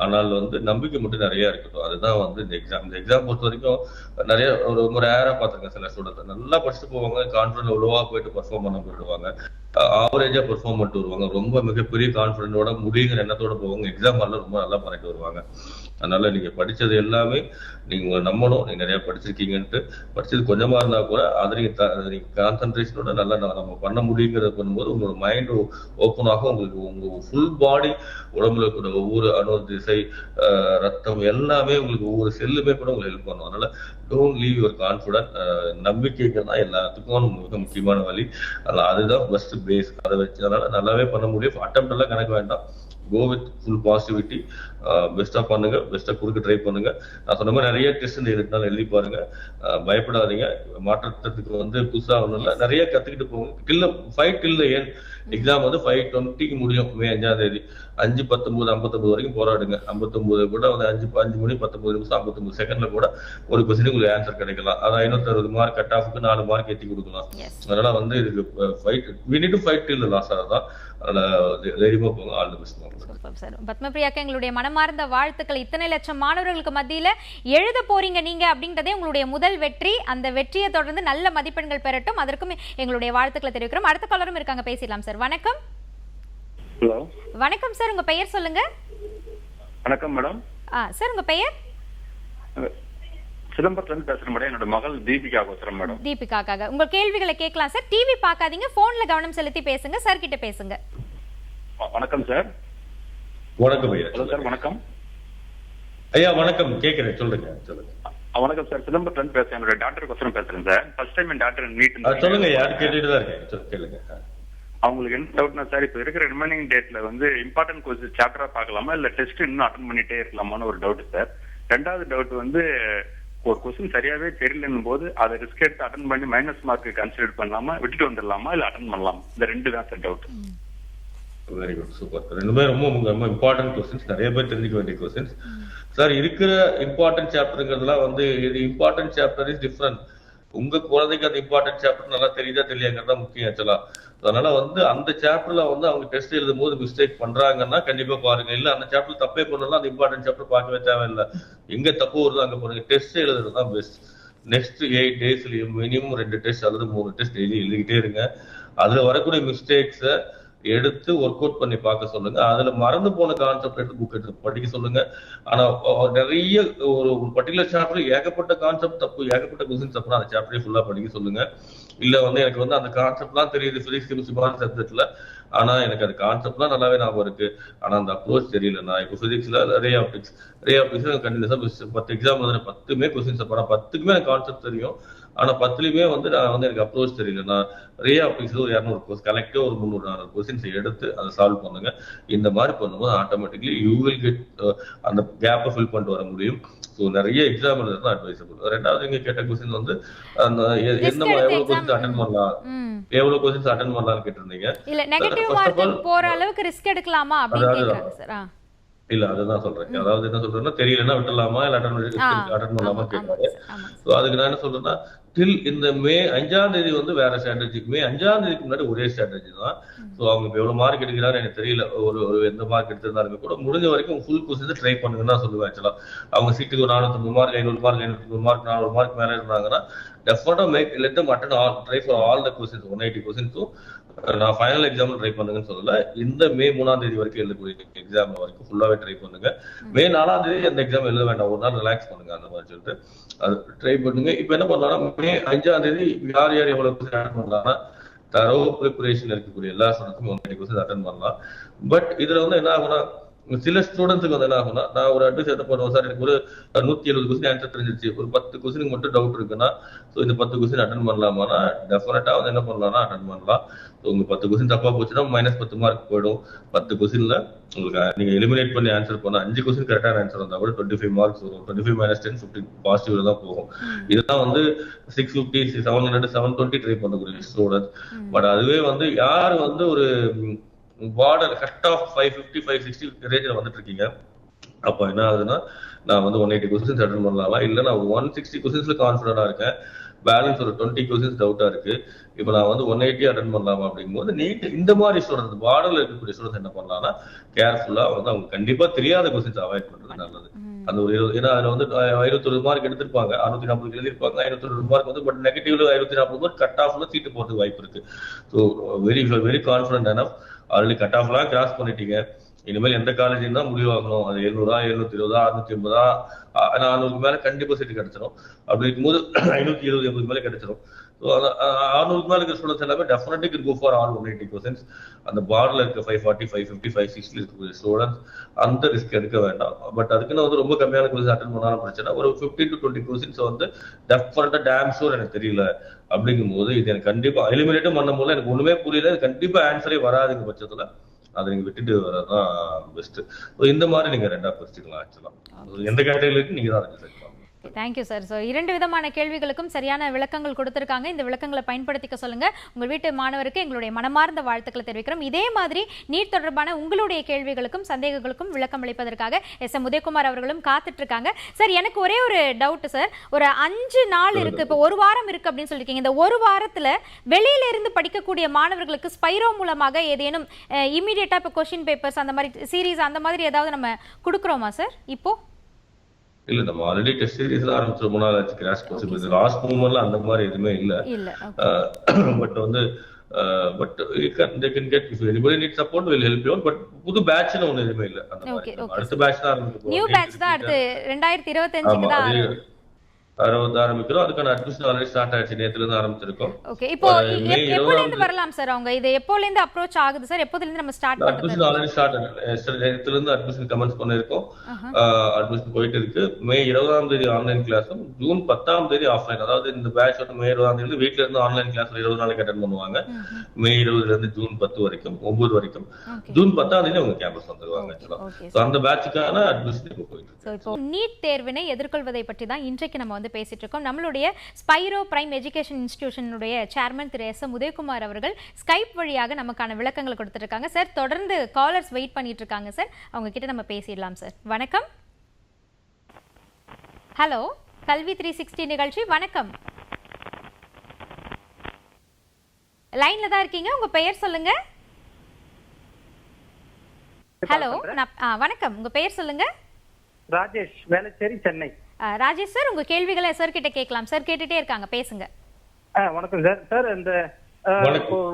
ஆனால் வந்து நம்பிக்கை மட்டும் நிறைய இருக்கட்டும். அதுதான் வந்து இந்த எக்ஸாம் பொறுத்த வரைக்கும் நிறைய ரொம்ப ரேரா பார்த்துருக்கேன். சில ஸ்டூடெண்ட் நல்லா படிச்சுட்டு போவாங்க, கான்ஃபிடன்ட் லோவா போயிட்டு பெர்ஃபார்ம் பண்ண போயிடுவாங்க, ஆவரேஜா பெர்ஃபார்ம் பண்ணிட்டு வருவாங்க. ரொம்ப மிகப்பெரிய கான்ஃபிடன்டோட முடியுங்கிற எண்ணத்தோட போவாங்க, எக்ஸாம் எல்லாம் ரொம்ப நல்லா பண்ணிட்டு வருவாங்க. அதனால நீங்க படிச்சது எல்லாமே நீங்க நம்பணும். நீங்க நிறைய படிச்சிருக்கீங்கன்ட்டு, படிச்சது கொஞ்சமா இருந்தா கூட அதை நீங்க கான்சென்ட்ரேஷனோட நல்லா நம்ம பண்ண முடியுங்கிறத பண்ணும்போது உங்களோட மைண்ட் ஓப்பன் ஆகும். உங்களுக்கு உங்க ஃபுல் பாடி உடம்புல கூட ஒவ்வொரு அணு திசை ரத்தம் எல்லாமே உங்களுக்கு ஒவ்வொரு செல்லுமே கூட உங்களுக்கு ஹெல்ப் பண்ணும். அதனால டோன்ட் லீவ் யுவர் கான்ஃபிடன்ட். நம்பிக்கைக்கு தான் எல்லாத்துக்கும் மிக முக்கியமான வழி. அதுதான் பெஸ்ட் பேஸ். அதை வச்சு அதனால நல்லாவே பண்ண முடியும். அட்டெம்ப்ட் எல்லாம் கணக்கு வேண்டாம். Go with full positivity. பெஸ்டா பண்ணுங்க, பெஸ்டா கொடுக்க ட்ரை பண்ணுங்க. நான் சொன்ன மாதிரி நிறைய டெஸ்ட் இருந்தாலும் எழுதி பாருங்க. பயப்படாதீங்க. மாற்றத்துக்கு வந்து புதுசா ஒண்ணும் இல்லை, நிறைய கத்துக்கிட்டு போங்க. ஃபைட் டில் ஏன் எக்ஸாம் வந்து 5:20 முடியும். மே 5ஆம் தேதி 5:19 வரைக்கும் போராடுங்க. 59 கூட வந்து 5 மணி 19 நிமிஷம் 59 செகண்ட்ல கூட ஒரு கொஸ்டின் உங்களுக்கு ஆன்சர் கிடைக்கலாம். அது 560 மார்க் கட் ஆஃப்க்கு 4 மார்க் ஏற்றி கொடுக்கலாம். அதனால வந்து இதுக்கு fight, we need to fight till the last. அதான் தைரியமா போங்க. All the best. பத்மபிரியாக்கு எங்களுடைய மனமார்ந்த வாழ்த்துக்கள். இத்தனை லட்சம் மாணவர்களுக்கு மத்தியில எழுத போறீங்க நீங்க அப்படின்றதே உங்களுடைய முதல் வெற்றி. அந்த வெற்றியை தொடர்ந்து நல்ல மதிப்பெண்கள் பெறட்டும். அதற்கும் எங்களுடைய வாழ்த்துக்களை தெரிவிக்கிறோம். அடுத்த காலரும் இருக்காங்க, பேசலாம் சார். வணக்கம். ஹலோ, வணக்கம் சார், உங்க பெயர் சொல்லுங்க. வணக்கம் மேடம். சார் உங்க பெயர்? சிதம்பரத்துல பேசுறேன் மேடம். என்னோட மகள் தீபிகா பேசுறேன் மேடம். தீபிகாக்காக உங்க கேள்விகளை கேட்கலாம் சார். டிவி பார்க்காதீங்க, போன்ல கவனம் செலுத்தி பேசுங்க. சார் கிட்ட பேசுங்க. வணக்கம் சார். வணக்கம் ஐயா. ஹலோ சார், வணக்கம் ஐயா. வணக்கம், கேட்கிறேன், சொல்லுங்க. வணக்கம் சார், சிதம்பரத்துல பேசுறேன். என்னோட டாக்டர் கொஸ்டின் பேசுறேன் சார். ஃபர்ஸ்ட் டைம் என் டாக்டர் மீட். சொல்லுங்க, யாரு கேட்டுட்டு தான் இருக்கேன், கேளுங்க. அவங்களுக்கு என்ன டவுட்னா சார், இப்ப இருக்கிற ரிமைனிங் டேட்ல வந்து இம்பார்ட்டன்ட் கோர்ஸ் சாப்டரா பார்க்கலாமா இல்ல டெஸ்ட் இன்னும் அட்டன் பண்ணிட்டே இருக்கலாமான்னு ஒரு டவுட் சார். ரெண்டாவது டவுட் வந்து ஒரு கொஸ்டின் சரியாவே தெரியலன்னும் போது அதை ரிஸ்க் எடுத்து அட்டன் பண்ணி மைனஸ் மார்க் கன்சிடர் பண்ணலாமா, விட்டுட்டு வந்துடலாமா, இல்ல அட்டன் பண்ணலாம்? இந்த ரெண்டு தான் sir doubt. Very good, super. ரெண்டுமே ரொம்ப இம்பார்ட்டன்ட் கொஸ்டின்ஸ், நிறைய பேர் தெரிஞ்சுக்க வேண்டிய கொஸ்டின்ஸ் சார். இருக்கிற இம்பார்ட்டன்ட் சாப்டருங்கிறதுலாம் வந்து இது இம்பார்ட்டன்ட் சாப்டர் இஸ் டிஃப்ரெண்ட். உங்க குழந்தைக்கு அந்த இம்பார்ட்டன்ட் சாப்டர் நல்லா தெரியுதா தெரியலங்கிறதா முக்கியம் ஆக்சுவலா. அதனால வந்து அந்த சாப்டர்ல வந்து அவங்க டெஸ்ட் எழுதும் போது மிஸ்டேக் பண்றாங்கன்னா கண்டிப்பா பாருங்க. இல்ல அந்த சாப்டர் தப்பே பண்ணலாம், அந்த இம்பார்ட்டன்ட் சாப்டர் பார்க்கவே தேவையில்லை. எங்க தப்பு வருதோ அங்க போறீங்க. டெஸ்ட் எழுதுறது தான் பெஸ்ட். நெக்ஸ்ட் 8 டேஸ்லயும் மினிமம் 2 டெஸ்ட் அல்லது 3 டெஸ்ட் டெய்லி எழுதிக்கிட்டே இருங்க. அதுல வரக்கூடிய மிஸ்டேக்ஸை எடுத்து ஒர்க் அவுட் பண்ணி பார்க்க சொல்லுங்க. அதுல மறந்து போன கான்செப்ட் எடுத்து புக் எடுத்து படிக்க சொல்லுங்க. ஆனா நிறைய ஒரு பர்டிகுலர் சாப்டர் ஏகப்பட்ட கான்செப்ட் தப்பு, ஏகப்பட்ட கொஸ்டின் தப்புனா அந்த சாப்டரே ஃபுல்லா படிக்க சொல்லுங்க. இல்ல வந்து எனக்கு வந்து அந்த கான்செப்ட்லாம் தெரியுது பிசிக்ஸ் கெமிஸ்ட்ரி சப்ஜெக்ட்ல, ஆனா எனக்கு அந்த கான்செப்ட்லாம் நல்லாவே ஞாபகம் இருக்கு, ஆனா அந்த அப்ரோச் தெரியல. நான் இப்போ பிசிக்ஸ்ல ரே ஆப்டிக்ஸ் கண்டினியூஸா 10 எக்ஸாம் வந்து 10மே கொஸ்டின்ஸ், ஆனா 10க்குமே எனக்கு கான்செப்ட் தெரியும், ஆனா 10லயுமே வந்து நான் வந்து எனக்கு அப்ரோச் தெரியல. நான் ரே ஆப்டிக்ஸ் ஒரு 200 கலெக்டிவா ஒரு 300-400 கொஸ்டின்ஸ் எடுத்து அதை சால்வ் பண்ணுங்க. இந்த மாதிரி பண்ணும்போது ஆட்டோமேட்டிக்லி யூ வில் கெட் அந்த கேப்பை ஃபில் பண்ணிட்டு வர முடியும். ஸோ நிறைய எக்ஸாம் எழுதுறது அட்வைசபிள். ரெண்டாவது நீங்க கேட்ட கொஸ்டின் வந்து அந்த எவ்வளவு கொஸ்டின்ஸ் அட்டென்ட் பண்ணலாம், எவ்வளவு கொஸ்டின்ஸ் அட்டென்ட் பண்ணலாம்னு கேட்டிருந்தீங்க. இல்ல நெகட்டிவ் மார்க் போற அளவுக்கு ரிஸ்க் எடுக்கலாமா அப்படி கேக்குறாங்க சார். இல்ல அதுதான் சொல்றேன். அதாவது என்ன சொல்றேன்னா தெரியலன்னா விட்டுலாமா இல்ல அட்டன் பண்ணலாமா கேட்காது. ஸோ அதுக்கு நான் என்ன சொல்றேன்னா டில் இந்த மே 5ஆம் தேதி வந்து வேற ஸ்ட்ராட்டஜி, மே 5ஆம் தேதிக்கு முன்னாடி ஒரே ஸ்ட்ராட்டஜி தான். ஸோ அவங்க இப்போ எவ்வளவு மார்க் எடுக்கிறாரு எனக்கு தெரியல, ஒரு எந்த மார்க் எடுத்திருந்தாலுமே கூட முடிஞ்ச வரைக்கும் ஃபுல் கொஸ்டின் ட்ரை பண்ணுங்கன்னு தான் சொல்லுவேன். ஆக்சுவலா அவங்க சீட்டுக்கு 450 மார்க் 500 மார்க் 500 மார்க் 400 மார்க் மேல இருந்தாங்கன்னா டெஃபினட்டா let them attend all, try for all the questions 180 கொஸ்டின்ஸும். நான் ஃபைனல் எக்ஸாம் ட்ரை பண்ணுங்கன்னு சொல்லல, இந்த மே 3ஆம் தேதி வரைக்கும் எழுதக்கூடிய எக்ஸாம் வரைக்கும் ஃபுல்லாவே ட்ரை பண்ணுங்க. மே 4ஆம் தேதி அந்த எக்ஸாம் எழுத வேண்டாம், ஒரு நாள் ரிலாக்ஸ் பண்ணுங்க அந்த மாதிரி சொல்லிட்டு அது ட்ரை பண்ணுங்க. இப்ப என்ன பண்ணலாம்னா மே 5ஆம் தேதி யார் எவ்வளவு கொஸ்டின் அட்டென்ட் பண்ணலாம்னா தரவு ப்ரிப்பரேஷன் இருக்கக்கூடிய எல்லா ஸ்டூடெண்ட்ஸும் 180 கொஸ்டின் அட்டென்ட் பண்ணலாம். பட் இதுல வந்து என்ன ஆகும்னா சில ஸ்டூடெண்ட்ஸுக்கு வந்து என்ன ஆகும்னா, நான் ஒரு அட்வைஸ் என்ன பண்ணுவேன் சார், எனக்கு ஒரு 170 கொஸ்டின் ஆன்சர் தெரிஞ்சிருச்சு, ஒரு 10 கொஸ்டினுக்கு மட்டும் டவுட் இருக்குன்னா ஸோ இந்த 10 கொஸ்டின் அட்டன் பண்ணலாமான்னா டெஃபினட்டா வந்து என்ன பண்ணலாம்னா அட்டன் பண்ணலாம். ஸோ உங்க 10 கொஸ்டின் தப்பா போச்சுன்னா -10 மார்க் போயிடும். 10 கொஸ்டின்ல உங்களுக்கு நீங்க எலிமினேட் பண்ணி ஆன்சர் பண்ண 5 கொஸ்டின் கரெக்டான ஆன்சர் வந்தா கூட 25 மார்க்ஸ் வரும். 25 - 10 50 பாசிட்டிவ்ல தான் போகும். இதுதான் வந்து 650 700 720 ட்ரை பண்ணக்கூடிய ஸ்டூடெண்ட்ஸ். பட் அதுவே வந்து யார் வந்து ஒரு பார்டர் கட் ஆஃப் 550 560 ரேஞ்சில் வந்துட்டு இருக்கீங்க, அப்போ என்ன ஆகுதுன்னா நான் வந்து 180 கொஸ்டின்ஸ் அட்டன் பண்ணலாம், இல்லை நான் 160 கொஸ்டின்ஸ்ல கான்ஃபிடண்டா இருக்கேன், பேலன்ஸ் ஒரு 20 கொஸ்டின்ஸ் டவுட்டா இருக்கு. இப்போ நான் வந்து 180 அட்டன் பண்ணலாமா அப்படிங்கும்போது நீட் இந்த மாதிரி ஸ்டூடெண்ட்ஸ் பார்டர்ல இருக்கக்கூடிய ஸ்டூடெண்ட்ஸ் என்ன பண்ணலாம்னா கேர்ஃபுல்லா வந்து அவங்க கண்டிப்பா தெரியாத கொஸ்டின்ஸ் அவாய்ட் பண்றது நல்லது. அந்த ஒரு 20, ஏன்னா அதுல வந்து 51 மார்க் எடுத்திருப்பாங்க, 640 எழுதிருப்பாங்க, 520 மார்க் வந்து பட் நெகட்டிவ்ல 540 மார்க் கட் ஆஃப்ல சீட்டு போறதுக்கு வாய்ப்பு இருக்கு. So very confident enough already cut ஆஃப்லாம் கிராஸ் பண்ணிட்டீங்க. இனிமேல் எந்த காலேஜ் தான் முடிவாகணும், அது 700, 720, 680, 400 மேல கண்டிப்பா சீட்டு கிடைச்சிடும். அப்படி இருக்கும்போது 520, 80 மேல கிடைச்சிடும். ஸோ 600 மேல இருக்கிற ஸ்டூடெண்ட்ஸ் எல்லாமே definitely can go for all 180 questions. அந்த பார்டர்ல இருக்க 540, 550, 560 இருக்கக்கூடிய ஸ்டூடெண்ட்ஸ் அந்த ரிஸ்க் எடுக்க வேண்டாம். பட் அதுக்குன்னு வந்து ரொம்ப கம்மியான கொஸ்டின் அட்டன் பண்ணாலும் பிரச்சனை. ஒரு 15 to 20 கொஸ்டின்ஸ் வந்து டெஃபினட்டா டேம் ஷூர் எனக்கு தெரியல அப்படிங்கும்போது இது எனக்கு கண்டிப்பா எலிமினேட்டும் பண்ணும் போது எனக்கு ஒண்ணுமே புரியல, கண்டிப்பா ஆன்சரே வராதுங்க பட்சத்துல அதை நீங்க விட்டுட்டு வரதான் பெஸ்ட். இந்த மாதிரி நீங்க ரெண்டா பிரிச்சுக்கலாம். ஆக்சுவலா எந்த கேட்டகரியில இருக்கு நீங்க தான் டிசைட் பண்ணணும். Thank you sir. ஸோ 2 விதமான கேள்விகளுக்கும் சரியான விளக்கங்கள் கொடுத்திருக்காங்க. இந்த விளக்கங்களை பயன்படுத்திக்க சொல்லுங்க. உங்கள் வீட்டு மாணவருக்கு எங்களுடைய மனமார்ந்த வாழ்த்துக்களை தெரிவிக்கிறோம். இதே மாதிரி நீட் தொடர்பான உங்களுடைய கேள்விகளுக்கும் சந்தேகங்களுக்கும் விளக்கம் அளிப்பதற்காக எஸ்.எம். உதயகுமார் அவர்களும் காத்துட்டு இருக்காங்க. சார், எனக்கு ஒரே ஒரு டவுட் சார். ஒரு 5 நாள் இருக்கு, இப்போ 1 வாரம் இருக்கு அப்படின்னு சொல்லியிருக்கீங்க. இந்த 1 வாரத்துல வெளியில இருந்து படிக்கக்கூடிய மாணவர்களுக்கு ஸ்பைரோ மூலமாக ஏதேனும் இமீடியட்டா இப்போ கொஸ்டின் பேப்பர்ஸ் அந்த மாதிரி சீரீஸ் அந்த மாதிரி ஏதாவது நம்ம கொடுக்குறோமா சார்? இப்போ இல்ல, நம்ம ஆல்ரெடி டெஸ்ட் சீரிஸ் ஆரம்பிச்சு 3 நாள் ஆச்சு. கிராஷ் கோர்ஸ் இது லாஸ்ட் மூமெண்ட்ல அந்த மாதிரி எதுவுமே இல்ல. பட் வந்து but they can get, if anybody needs support we'll help you out. But புது பேட்ச்னு ஒண்ணு எதுவுமே இல்ல. அந்த மாதிரி அடுத்த பேட்ச் தான் ஆரம்பிக்கும். நியூ பேட்ச் தான் அடுத்து 2025க்கு தான் ஆரம்பிக்கிறோம். அதுக்கான அட்மிஷன் ஆல்ரெடி ஸ்டார்ட் ஆயிடுச்சு, நேத்துல இருந்து ஆரம்பிச்சிருக்கோம். ஓகே, இப்போ எப்போல இருந்து வரலாம் சார்? அவங்க இது எப்போல இருந்து அப்ரோச் ஆகுது சார்? எப்போல இருந்து நம்ம ஸ்டார்ட் பண்றது? அட்மிஷன் ஆல்ரெடி ஸ்டார்ட் ஆயிடுச்சு, நேத்துல இருந்து அட்மிஷன் கமெண்ட்ஸ் பண்ணிருக்கோம். அட்மிஷன் போயிட்டு இருக்கு. மே 20ஆம் தேதி ஆன்லைன் கிளாஸும் ஜூன் 10ஆம் தேதி ஆஃப்லைன். அதாவது இந்த பேட்ச் வந்து மே 20ஆம் தேதி வீட்ல இருந்து ஆன்லைன் கிளாஸ் 20 நாளைக்கு அட்டெண்ட் பண்ணுவாங்க. மே 20ல இருந்து ஜூன் 10 வரைக்கும் 9 வரைக்கும். ஜூன் 10ஆம் தேதி அவங்க கேம்பஸ் வந்துருவாங்க. ஆக்சுவலா அந்த பேட்சுக்கான அட்மிஷன் இப்போ போயிட்டு இருக்கு. இப்போ நீட் தேர்வினை எதிர்கொள்வதை பற்றி தான் இன்றைக்கு நம்ம வந்து பேசிட்டு இருக்கோம். நம்மளுடைய ஸ்பைரோ பிரைம் எஜுகேஷன் இன்ஸ்டிடியூஷனுடைய சேர்மன் திரு எஸ்.எம். உதயகுமார் அவர்கள் ஸ்கைப் வழியாக நமக்கான விளக்கங்கள் கொடுத்துருக்காங்க. சார், தொடர்ந்து காலர்ஸ் வெயிட் பண்ணிட்டு இருக்காங்க சார். அவங்க கிட்ட நம்ம பேசிடலாம் சார். வணக்கம். ஹலோ, கல்வி 360 நிகழ்ச்சி. வணக்கம், லைன்ல தான் இருக்கீங்க, உங்க பெயர் சொல்லுங்க. ஹலோ, வணக்கம், உங்க பெயர் சொல்லுங்க. ராஜேஷ், வேளச்சேரி, சென்னை. ராஜேஷ் சார், உங்க கேள்விகளை சார் கிட்ட கேட்கலாம். சார் கேட்டுட்டே இருக்காங்க, பேசுங்க. வணக்கம் சார். சார், இந்த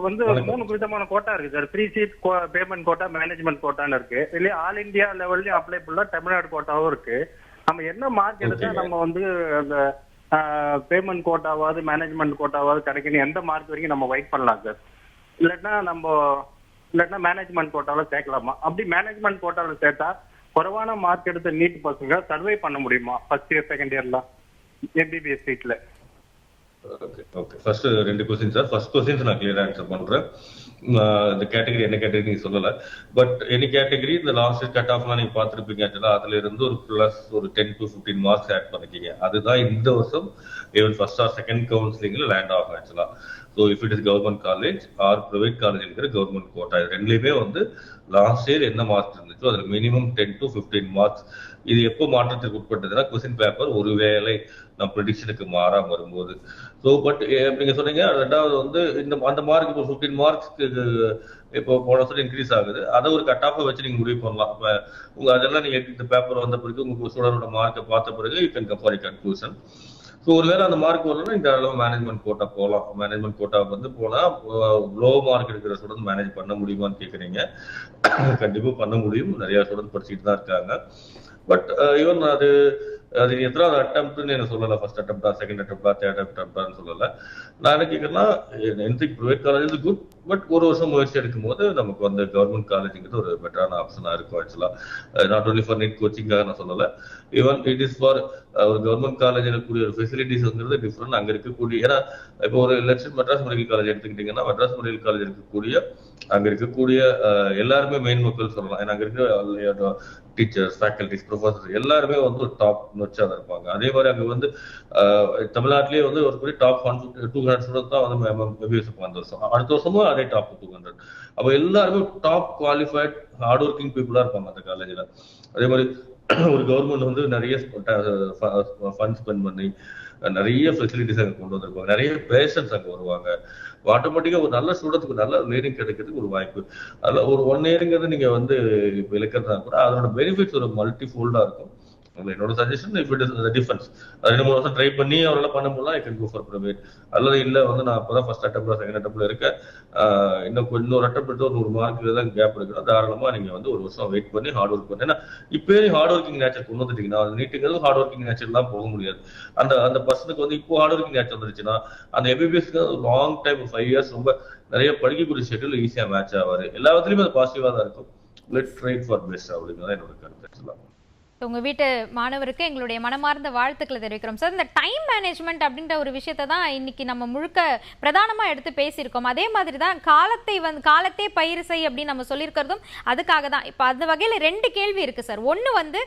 வந்து 3 விதமான கோட்டா இருக்கு sir. Free seat, payment quota, management கோட்டான்னு இருக்கு. இல்லையா ஆல் இந்தியா லெவல்லயும் அப்ளை பண்ணலாம், தமிழ்நாடு கோட்டாவும் இருக்கு. நம்ம என்ன மார்க் எடுத்தா நம்ம வந்து அந்த பேமெண்ட் கோட்டாவாவது மேனேஜ்மெண்ட் கோட்டாவாவது கிடைக்கணும், எந்த மார்க் வரைக்கும் நம்ம வெயிட் பண்ணலாம் சார்? இல்லாட்டினா மேனேஜ்மெண்ட் கோட்டால சேர்க்கலாமா? அப்படி மேனேஜ்மெண்ட் கோட்டால சேர்த்தா குறைவான மார்க் எடுத்த நீட் பசங்க சர்வை பண்ண முடியுமா ஃபர்ஸ்ட் இயர் செகண்ட் இயர்லாம் எம்பிபிஎஸ் சீட்ல? Okay, first 2 question sir. First question நான் கிளியரா ஆன்சர் பண்றேன். இந்த கேட்டகரி என்ன கேட்டகரி நீங்க சொல்லல, பட் எனி கேட்டகரி இந்த லாஸ்ட் கட் ஆஃப்லாம் நீங்க பார்த்துருப்பீங்க. ஆக்சுவலா அதுல இருந்து ஒரு பிளஸ் ஒரு 10 to 15 மார்க்ஸ் ஆட் பண்ணிக்கீங்க. அதுதான் இந்த வருஷம் ஈவன் ஃபர்ஸ்ட் ஆர் செகண்ட் கவுன்சிலிங்ல லேண்ட் ஆகும் ஆக்சுவலா. So if it is government college or private college இருக்கிற கவர்மெண்ட் கோட்டா, இது ரெண்டுலையுமே வந்து லாஸ்ட் இயர் என்ன மார்க்ஸ் இருந்துச்சோ அதுல மினிமம் 10 to 15 மார்க்ஸ். இது எப்போ மாற்றத்துக்கு உட்பட்டதுன்னா கொஸ்டின் பேப்பர் ஒருவேளை நம்ம ப்ரெடிக்ஷனுக்கு மாறாம வரும்போது. ஸோ பட் நீங்க சொன்னீங்க ரெண்டாவது வந்து இந்த அந்த மார்க் இப்போ 15 மார்க்ஸ்க்கு இப்போ போன வருஷம் இன்க்ரீஸ் ஆகுது. அதை ஒரு கட் ஆஃபை வச்சு நீங்க முடிவு பண்ணலாம். இப்போ உங்க அதெல்லாம் நீங்க இந்த பேப்பர் வந்த பிறகு உங்க ஸ்டூடெண்டோட மார்க்கை பார்த்த பிறகு you can come for conclusion. So ஒருவேளை அந்த மார்க் வரலன்னா இந்த அளவு மேனேஜ்மெண்ட் கோட்டா போகலாம். மேனேஜ்மெண்ட் கோட்டா வந்து போனா லோ மார்க் எடுக்கிற ஸ்டூடெண்ட் மேனேஜ் பண்ண முடியுமான்னு கேட்குறீங்க. கண்டிப்பா பண்ண முடியும். நிறைய ஸ்டூடெண்ட் படிச்சுட்டு தான் இருக்காங்க. பட் ஈவன் அது எத்தனாவது அட்டம்ப்ட்னு எனக்கு சொல்லல. ஃபர்ஸ்ட் அட்டம்ப்டா, செகண்ட் அட்டம்ப்டா, தேர்ட் அட்டம்ப்டான்னு சொல்லல. நான் என்ன கேட்கறேன்னா, என்திக் private college is good, but ஒரு வருஷம் முயற்சி எடுக்கும் போது நமக்கு வந்து கவர்மெண்ட் காலேஜுங்கிறது ஒரு பெட்டரான ஆப்ஷனா இருக்கும். ஆக்சுவலா நாட் ஓன்லி ஃபார் நீட் கோச்சிங்காக நான் சொல்லல, ஈவன் இட் இஸ் ஃபார் ஒரு கவர்மெண்ட் காலேஜ் இருக்கக்கூடிய ஒரு ஃபெசிலிட்டிஸ்ங்கிறது டிஃப்ரெண்ட். அங்க இருக்கக்கூடிய, ஏன்னா இப்போ ஒரு லட்சம் மெட்ராஸ் மெடிக்கல் காலேஜ் எடுத்துக்கிட்டீங்கன்னா, மெட்ராஸ் மெடிக்கல் காலேஜ் இருக்கக்கூடிய அங்க இருக்கக்கூடிய எல்லாருமே மெயின் மக்கள் சொல்லலாம். ஏன்னா அங்க இருக்கிற டீச்சர்ஸ், ஃபேக்கல்டிஸ், ப்ரொஃபசர்ஸ் எல்லாருமே வந்து ஒரு டாப் நோச்சா தான் இருப்பாங்க. அதே மாதிரி அங்க வந்து தமிழ்நாட்டிலேயே வந்து ஒரு டாப் 200 ஸ்டூடெண்ட்ஸ் தான் வந்து எம்பிபிஎஸ் இருப்பாங்க அந்த வருஷம். அடுத்த வருஷமும் அதே டாப் 200. அப்போ எல்லாருமே டாப் குவாலிஃபைட் ஹார்ட் ஒர்க்கிங் பீப்புளா இருப்பாங்க அந்த காலேஜ்ல. அதே மாதிரி ஒரு கவர்மெண்ட் வந்து நிறைய ஃபண்ட் ஸ்பெண்ட் பண்ணி நிறைய ஃபெசிலிட்டிஸ் அங்கே கொண்டு வந்திருப்பாங்க, நிறைய பேஷன்ஸ் அங்கே வருவாங்க. ஆட்டோமேட்டிக்கா ஒரு நல்ல ஸ்டூடெண்ட்ஸ்க்கு நல்ல லேர்னிங் கிடைக்கிறதுக்கு ஒரு வாய்ப்பு. அதில் ஒரு 1 இயருங்கிறது நீங்க வந்து இப்போ இழக்கிறதா கூட அதோட பெனிஃபிட்ஸ் ஒரு மல்டி ஃபோல்டா இருக்கும். என்னோட suggestion if it is difference 2-3 வருஷம் ட்ரை பண்ணி அவரால் பண்ண முடியலாம், I can go for private. அல்லது இல்லை வந்து நான் அப்பதான் ஃபர்ஸ்ட் அட்டம்ப்ல செகண்ட் அட்டம்ப்ல இருக்கேன், இன்னொரு அட்டம் எடுத்து ஒரு 100 மார்க்கு தான் கேப் இருக்கணும், தாராளமா நீங்க வந்து 1 வருஷம் வெயிட் பண்ணி ஹார்ட் ஒர்க் பண்ணி. ஏன்னா இப்பயே ஹார்ட் ஒர்க்கிங் நேச்சர் கொண்டு வந்துட்டீங்கன்னா நீட்டுங்கிறது ஹார்ட் ஒர்க்கிங் நேச்சர் தான் போக முடியாது. அந்த பர்சனுக்கு வந்து இப்போ ஹார்ட் ஒர்க்கிங் நேச்சர் வந்துருச்சுன்னா அந்த எம்பிபிஎஸ்க்கு லாங் டைம் 5 இயர்ஸ் ரொம்ப நிறைய படிக்கக்கூடிய ஷெட்யூல் ஈஸியா மேட்ச் ஆவாரு. எல்லா விதத்துலயுமே அது பாசிட்டிவா தான் இருக்கும். லெட்ஸ் ட்ரை ஃபார் பெஸ்ட் அப்படிங்கிறத என்னோட கருத்து. உங்க வீட்டு மாணவருக்கு எங்களுடைய மனமார்ந்த வாழ்த்துக்களை தெரிவிக்கிறோம் சார். இந்த டைம் மேனேஜ்மெண்ட் அப்படின்ற ஒரு விஷயத்தை தான் இன்னைக்கு நம்ம முழுக்க பிரதானமா எடுத்து பேசியிருக்கோம். அதே மாதிரி தான் காலத்தை பயிர் செய் அப்படின்னு நம்ம சொல்லியிருக்கிறதும் அதுக்காக தான். இப்போ அந்த வகையில் 2 கேள்வி இருக்கு சார். ஒன்று வந்து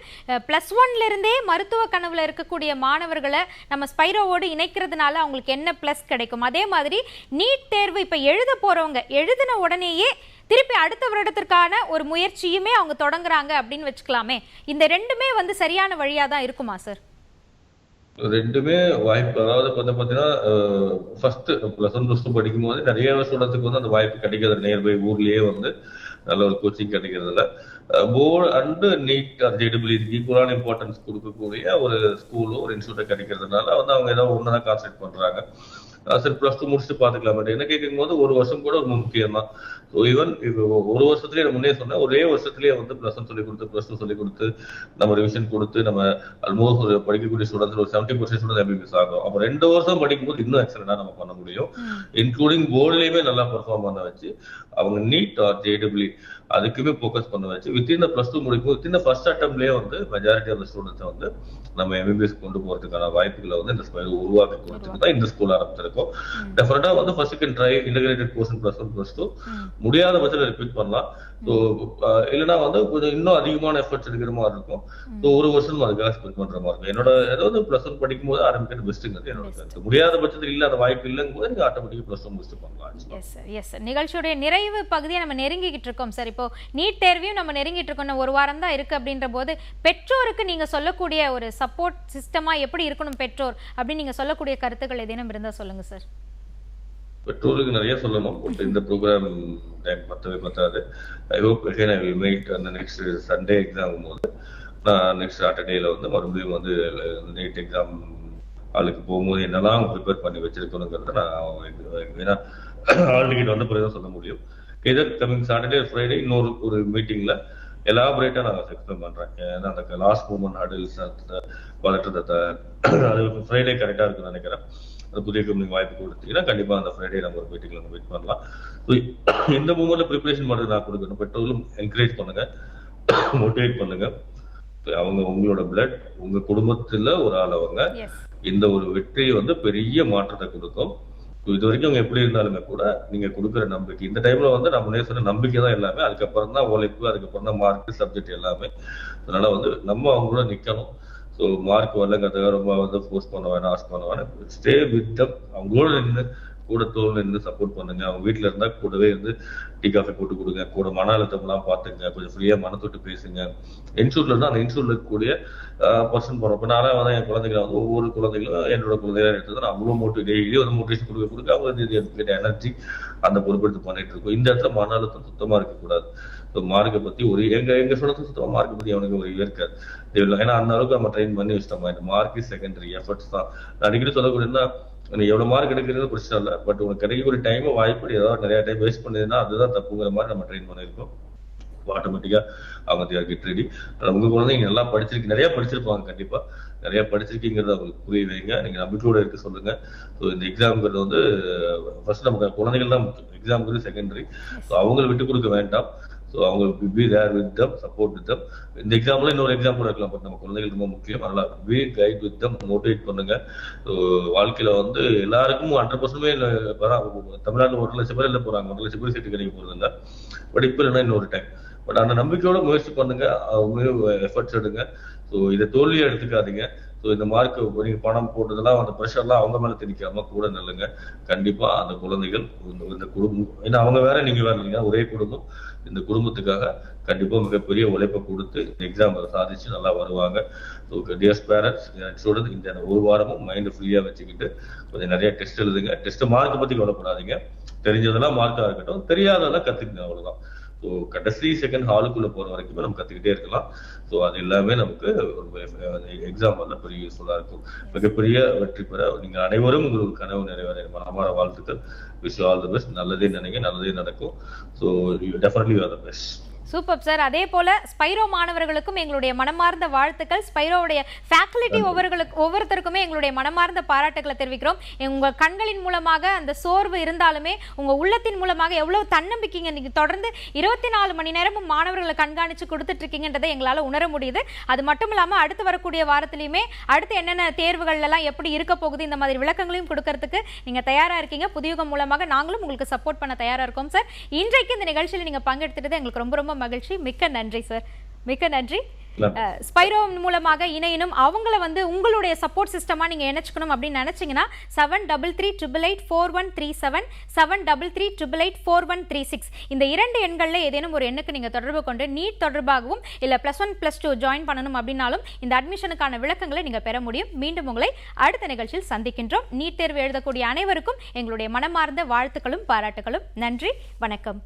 +1ல இருந்தே மருத்துவ கனவுல இருக்கக்கூடிய மாணவர்களை நம்ம ஸ்பைரோவோடு இணைக்கிறதுனால அவங்களுக்கு என்ன ப்ளஸ் கிடைக்கும், அதே மாதிரி நீட் தேர்வு இப்போ எழுத போறவங்க எழுதின உடனேயே திருப்பி அடுத்த வருடத்திற்கான ஒரு முயற்சியுமே அவங்க தொடங்குறாங்க அப்படின்னு வச்சுக்கலாமே, இந்த 2மே வந்து சரியான வழியா தான் இருக்குமா சார்? 2மே வாய்ப்பு. அதாவது பாத்தீங்கன்னா ஃபர்ஸ்ட் +1 +2 படிக்கும் போது நிறைய ஸ்டூடெண்ட்ஸ்க்கு வந்து அந்த வாய்ப்பு கிடைக்கிறது, நியர்பை ஊர்லயே வந்து நல்ல ஒரு கோச்சிங் கிடைக்கிறதுல போர்டு அண்ட் நீட் JEE ஈக்குவலான இம்பார்ட்டன்ஸ் கொடுக்கக்கூடிய ஒரு ஸ்கூலோ ஒரு இன்ஸ்டியூட்டோ கிடைக்கிறதுனால வந்து அவங்க ஏதாவது ஒண்ணுதான் கான்சென்ட்ரேட் பண்றாங்க. சரி +2 முடிச்சுட்டு பாத்துக்கலாம். என்ன கேட்கும் போது 1 வருஷம் கூட ஒரு முக்கியம் தான். ஈவன் இப்போ 1 வருஷத்துலயே முன்னே சொன்னேன், ஒரே வருஷத்துலயே வந்து +1 சொல்லி கொடுத்து +2 சொல்லி கொடுத்து நம்ம ரிவிஷன் கொடுத்து நம்ம ஆல்மோஸ்ட் ஒரு படிக்கக்கூடிய ஸ்டூடெண்ட்ஸ் ஒரு 70% ஸ்டூடெண்ட் எம்பிபிஎஸ் ஆகும். அப்போ 2 வருஷம் படிக்கும்போது இன்னும் எக்ஸலண்டா நம்ம பண்ண முடியும். இன்க்ளூடிங் போர்டுலயுமே நல்லா பெர்ஃபார்ம் பண்ண வச்சு அவங்க நீட் JEE அதுக்குமே ஃபோக்கஸ் பண்ண வச்சு வித்தின் +2 முடிக்கும் வித்தின் ஃபர்ஸ்ட் அட்டம்ப்ட்லயே வந்து மெஜாரிட்டி ஆஃப் ஸ்டூடெண்ட்ஸை வந்து நம்ம எம்பிபிஎஸ் கொண்டு போறதுக்கான வாய்ப்புகளை வந்து இந்த ஸ்பைரோ உருவாக்கி கொடுத்துட்டு தான் இந்த ஸ்கூல் ஆரம்பிச்சிருக்கோம். டெஃபினட்டா வந்து first can try integrated course +1 +2 முடியாத பட்சத்தில் ரிப்பீட் பண்ணலாம். ஸோ இல்லைன்னா வந்து கொஞ்சம் இன்னும் அதிகமான எஃபர்ட்ஸ் எடுக்கிற மாதிரி இருக்கும். ஸோ 1 வருஷம் அதுக்காக ஸ்பெண்ட் பண்ற மாதிரி இருக்கும். என்னோட ஏதாவது +1 படிக்கும் போது ஆரம்பிக்கிறது பெஸ்ட்டுங்கிறது என்னோட கருத்து. முடியாத பட்சத்தில் இல்ல அந்த வாய்ப்பு இல்லைங்கும் போது நீங்க ஆட்டோமேட்டிக்கா +1 முடிச்சு பண்ணலாம். நிகழ்ச்சியுடைய நிறைவு பகுதியை நம்ம நெருங்கிக்கிட்டு இருக்கோம் சார். இப்போ நீட் தேர்வையும் நம்ம நெருங்கிட்டு இருக்கோம், 1 வாரம் தான் இருக்கு அப்படின்ற போது பெற்றோருக்கு நீங்க சொல்லக்கூடிய ஒரு சப்போர்ட் சிஸ்டமா எப்படி இருக்கணும் பெற்றோர் அப்படின்னு நீங்க சொல்லக்கூடிய கருத்துக்கள் ஏதேனும் இருந்தா சொல்லுங்க சார். பெற்றோருக்கு நிறைய சொல்லணும். இந்த ப்ரோக்ராம் டைம் பத்தாது. I hope again I will meet அந்த நெக்ஸ்ட் சண்டே எக்ஸாம் போது நான் நெக்ஸ்ட் சாட்டர்டேல வந்து மறுபடியும் வந்து நீட் எக்ஸாம் ஆளுக்கு போகும்போது என்னெல்லாம் ப்ரிப்பேர் பண்ணி வச்சிருக்கணுங்கிறத நான் ஏன்னா ஆல் டிக்கெட் வந்த பிறகு தான் சொல்ல முடியும். இதர் கமிங் சாட்டர்டே ஃப்ரைடே இன்னொரு மீட்டிங்ல எலாபரேட்டா நான் எக்ஸ்பிளைன் பண்றேன். ஏன்னா அந்த லாஸ்ட் மூமெண்ட் ஹடில்ஸ் வளர்த்ததை அது ஃப்ரைடே கரெக்டா இருக்குன்னு நினைக்கிறேன். அது புதிய கம்பெனிக்கு வாய்ப்பு கொடுத்தீங்கன்னா கண்டிப்பா அந்த ஃப்ரைடே நம்ம ஒரு மீட்டிங்ல நம்ம மீட் பண்ணலாம். இந்த மூமெண்ட்ல ப்ரிப்பரேஷன் பண்ணுறது நான் கொடுக்கணும். பெற்றோர்களும் என்கரேஜ் பண்ணுங்க, மோட்டிவேட் பண்ணுங்க. அவங்க உங்களோட பிளட் உங்க குடும்பத்துல ஒரு ஆள் அவங்க இந்த ஒரு வெற்றி வந்து பெரிய மாற்றத்தை கொடுக்கும். இது வரைக்கும் அவங்க எப்படி இருந்தாலுமே கூட நீங்க கொடுக்குற நம்பிக்கை இந்த டைம்ல வந்து நம்ம சொன்ன நம்பிக்கை தான் எல்லாமே. அதுக்கப்புறம் தான் உழைப்பு, அதுக்கப்புறம் தான் மார்க், சப்ஜெக்ட் எல்லாமே. அதனால வந்து நம்ம அவங்களோட நிக்கணும். ஸோ மார்க் வரலங்கிறதுக்காக ரொம்ப வந்து ஃபோர்ஸ் பண்ண வேணாம், ஆஸ் பண்ண வேணாம். Stay with them. அவங்களோட நின்று கூட தோல் நின்று சப்போர்ட் பண்ணுங்க. அவங்க வீட்டுல இருந்தா கூடவே இருந்து டீ காஃபி போட்டு கொடுங்க, கூட மன அழுத்தம்லாம் பார்த்துங்க, கொஞ்சம் ஃப்ரீயா மனத்தொட்டு பேசுங்க. இன்ஸ்டியூட்ல இருந்தா அந்த இன்ஸ்டியூட்ல இருக்கக்கூடிய பர்சன் போறோம். இப்போ நானே வந்து என் குழந்தைகளை வந்து ஒவ்வொரு குழந்தைகளும் என்னோட குழந்தைகளா எடுத்தது நான் அவ்வளோ டெய்லி ஒரு மோட்டிவேஷன் கொடுக்க அவங்க எனர்ஜி அந்த பொறுப்பெடுத்து பண்ணிட்டு இருக்கோம். இந்த இடத்துல மன அழுத்தம் சுத்தமா இருக்கக்கூடாது. ஸோ மார்க்கை பத்தி ஒரு எங்க சொல்றது சுத்தமா மார்க்கை பத்தி அவனுக்கு ஒரு இருக்காது. ஏன்னா அந்த அளவுக்கு நம்ம ட்ரெயின் பண்ணி வச்சிட்டோம். மார்க் செகண்டரி, எஃபர்ட்ஸ் தான். நான் அடிக்கடி சொல்லக்கூடியதுன்னா நீ எவ்வளவு மார்க் எடுக்கிறது பிரச்சனை இல்லை, பட் உனக்கு கிடைக்கக்கூடிய டைம் வாய்ப்பு ஏதாவது நிறைய டைம் வேஸ்ட் பண்ணதுன்னா அதுதான் தப்புங்கிற மாதிரி நம்ம ட்ரெயின் பண்ணிருக்கோம். ஆட்டோமேட்டிக்கா அவங்க தேர் கெட் ரெடி. உங்க குழந்தைங்க நல்லா படிச்சிருக்கு, நிறைய படிச்சிருப்பாங்க, கண்டிப்பா நிறைய படிச்சிருக்கீங்கிறத அவங்களுக்கு புரிய வைங்க. நீங்க நம்பிக்கையோட இருக்க சொல்லுங்க. ஸோ இந்த எக்ஸாம்ங்கிறது வந்து ஃபர்ஸ்ட் நமக்கு குழந்தைகள் தான் முக்கியம், எக்ஸாம்ங்கிறது செகண்டரி. ஸோ அவங்களை விட்டு கொடுக்க வேண்டாம். ஸோ அவங்க be there with them, support with them. இந்த எக்ஸாம்பிள் இன்னொரு எக்ஸாம்பிள் இருக்கலாம், பட் நம்ம குழந்தைகள் ரொம்ப முக்கியம். அதனால be guide with them, motivate பண்ணுங்க. ஸோ வாழ்க்கையில வந்து எல்லாருக்கும் 100% தமிழ்நாட்டில் 1 லட்சம் பேர் இல்லை போறாங்க, 1 லட்சம் பேர் சீட்டு கிடைக்க போறது இல்லை. பட் இப்போ இல்லைன்னா இன்னொரு டைம். பட் அந்த நம்பிக்கையோட முயற்சி பண்ணுங்க, எஃபர்ட்ஸ் எடுங்க. ஸோ இதை தோல்வியா எடுத்துக்காதீங்க. ஸோ இந்த மார்க் நீங்க பணம் போட்டதெல்லாம் அந்த ப்ரெஷர்லாம் அவங்க மேல திணிக்காம கூட நல்லுங்க. கண்டிப்பா அந்த குழந்தைகள் இந்த குடும்பம், ஏன்னா அவங்க வேற நீங்க வேற இல்லைங்க, ஒரே குடும்பம். இந்த குடும்பத்துக்காக கண்டிப்பா மிகப்பெரிய உழைப்பை கொடுத்து எக்ஸாம் சாதிச்சு நல்லா வருவாங்க. ஸோ டியர் பேரண்ட்ஸ், சொல்றது இந்த ஒரு வாரமும் மைண்ட் ஃப்ரீயா வச்சுக்கிட்டு கொஞ்சம் நிறைய டெஸ்ட் எழுதுங்க. டெஸ்ட் மார்க் பத்தி கவலைப்படாதீங்க, தெரிஞ்சதெல்லாம் மார்க்கா இருக்கட்டும், தெரியாததெல்லாம் கத்துக்குங்க, அவ்வளவுதான். ஸோ கடைசி செகண்ட் ஹாலுக்குள்ள போற வரைக்குமே நம்ம கத்துக்கிட்டே இருக்கலாம். ஸோ அது எல்லாமே நமக்கு எக்ஸாம் வந்து பெரிய யூஸ்ஃபுல்லா இருக்கும். மிகப்பெரிய வெற்றி பெற நீங்க அனைவரும் உங்களுக்கு கனவு நிறைவேற மனமார வாழ்த்துக்கள். Wish you all the best. நல்லதே நினைங்க, நல்லதே நடக்கும். So definitely you are the best. Super sir. அதே போல ஸ்பைரோ மாணவர்களுக்கும் எங்களுடைய மனமார்ந்த வாழ்த்துக்கள். ஸ்பைரோவுடைய ஃபேக்கல்டி ஒவ்வொருத்தருக்குமே எங்களுடைய மனமார்ந்த பாராட்டுகளை தெரிவிக்கிறோம். உங்க கண்களின் மூலமாக அந்த சோர்வு இருந்தாலுமே உங்க உள்ளத்தின் மூலமாக எவ்வளவு தன்னம்பிக்கைங்க நீங்க தொடர்ந்து 24 மணி நேரமும் மாணவர்களை கண்காணிச்சு கொடுத்துட்டு இருக்கீங்கன்றதை எங்களால உணர முடியுது. அது மட்டும் இல்லாம அடுத்து வரக்கூடிய வாரத்திலயுமே அடுத்து என்னென்ன தேர்வுகள் எல்லாம் எப்படி இருக்க போகுது இந்த மாதிரி விளக்கங்களையும் கொடுக்கறதுக்கு நீங்க தயாரா இருக்கீங்க. புதியுகம் மூலமாக நாங்களும் உங்களுக்கு சப்போர்ட் பண்ண தயாரா இருக்கோம் சார். இன்றைக்கு இந்த நிகழ்ச்சியில் நீங்க பங்கெடுத்துட்டது எங்களுக்கு ரொம்ப ரொம்ப மகிழ்ச்சி. மிக்க நன்றி சார், மிக்க நன்றி. ஸ்பைரோ மூலமாக இணையணும், அவங்கள வந்து உங்களுடைய சப்போர்ட் சிஸ்டமா நீங்க இணைச்சுக்கணும் அப்படின்னு நினைச்சீங்கன்னா 7338884137 7338884136 இந்த 2 எண்கள்ல ஏதேனும் ஒரு எண்ணுக்கு நீங்க தொடர்பு கொண்டு நீட் தொடர்பாகவும் இல்ல +1 +2 ஜாயின் பண்ணணும் அப்படின்னாலும் இந்த அட்மிஷனுக்கான விளக்கங்களை நீங்க பெற முடியும். மீண்டும் உங்களை அடுத்த நிகழ்ச்சியில் சந்திக்கின்றோம். நீட் தேர்வு எழுதக்கூடிய அனைவருக்கும் எங்களுடைய மனமார்ந்த வாழ்த்துக்களும் பாராட்டுகளும். நன்றி, வணக்கம்.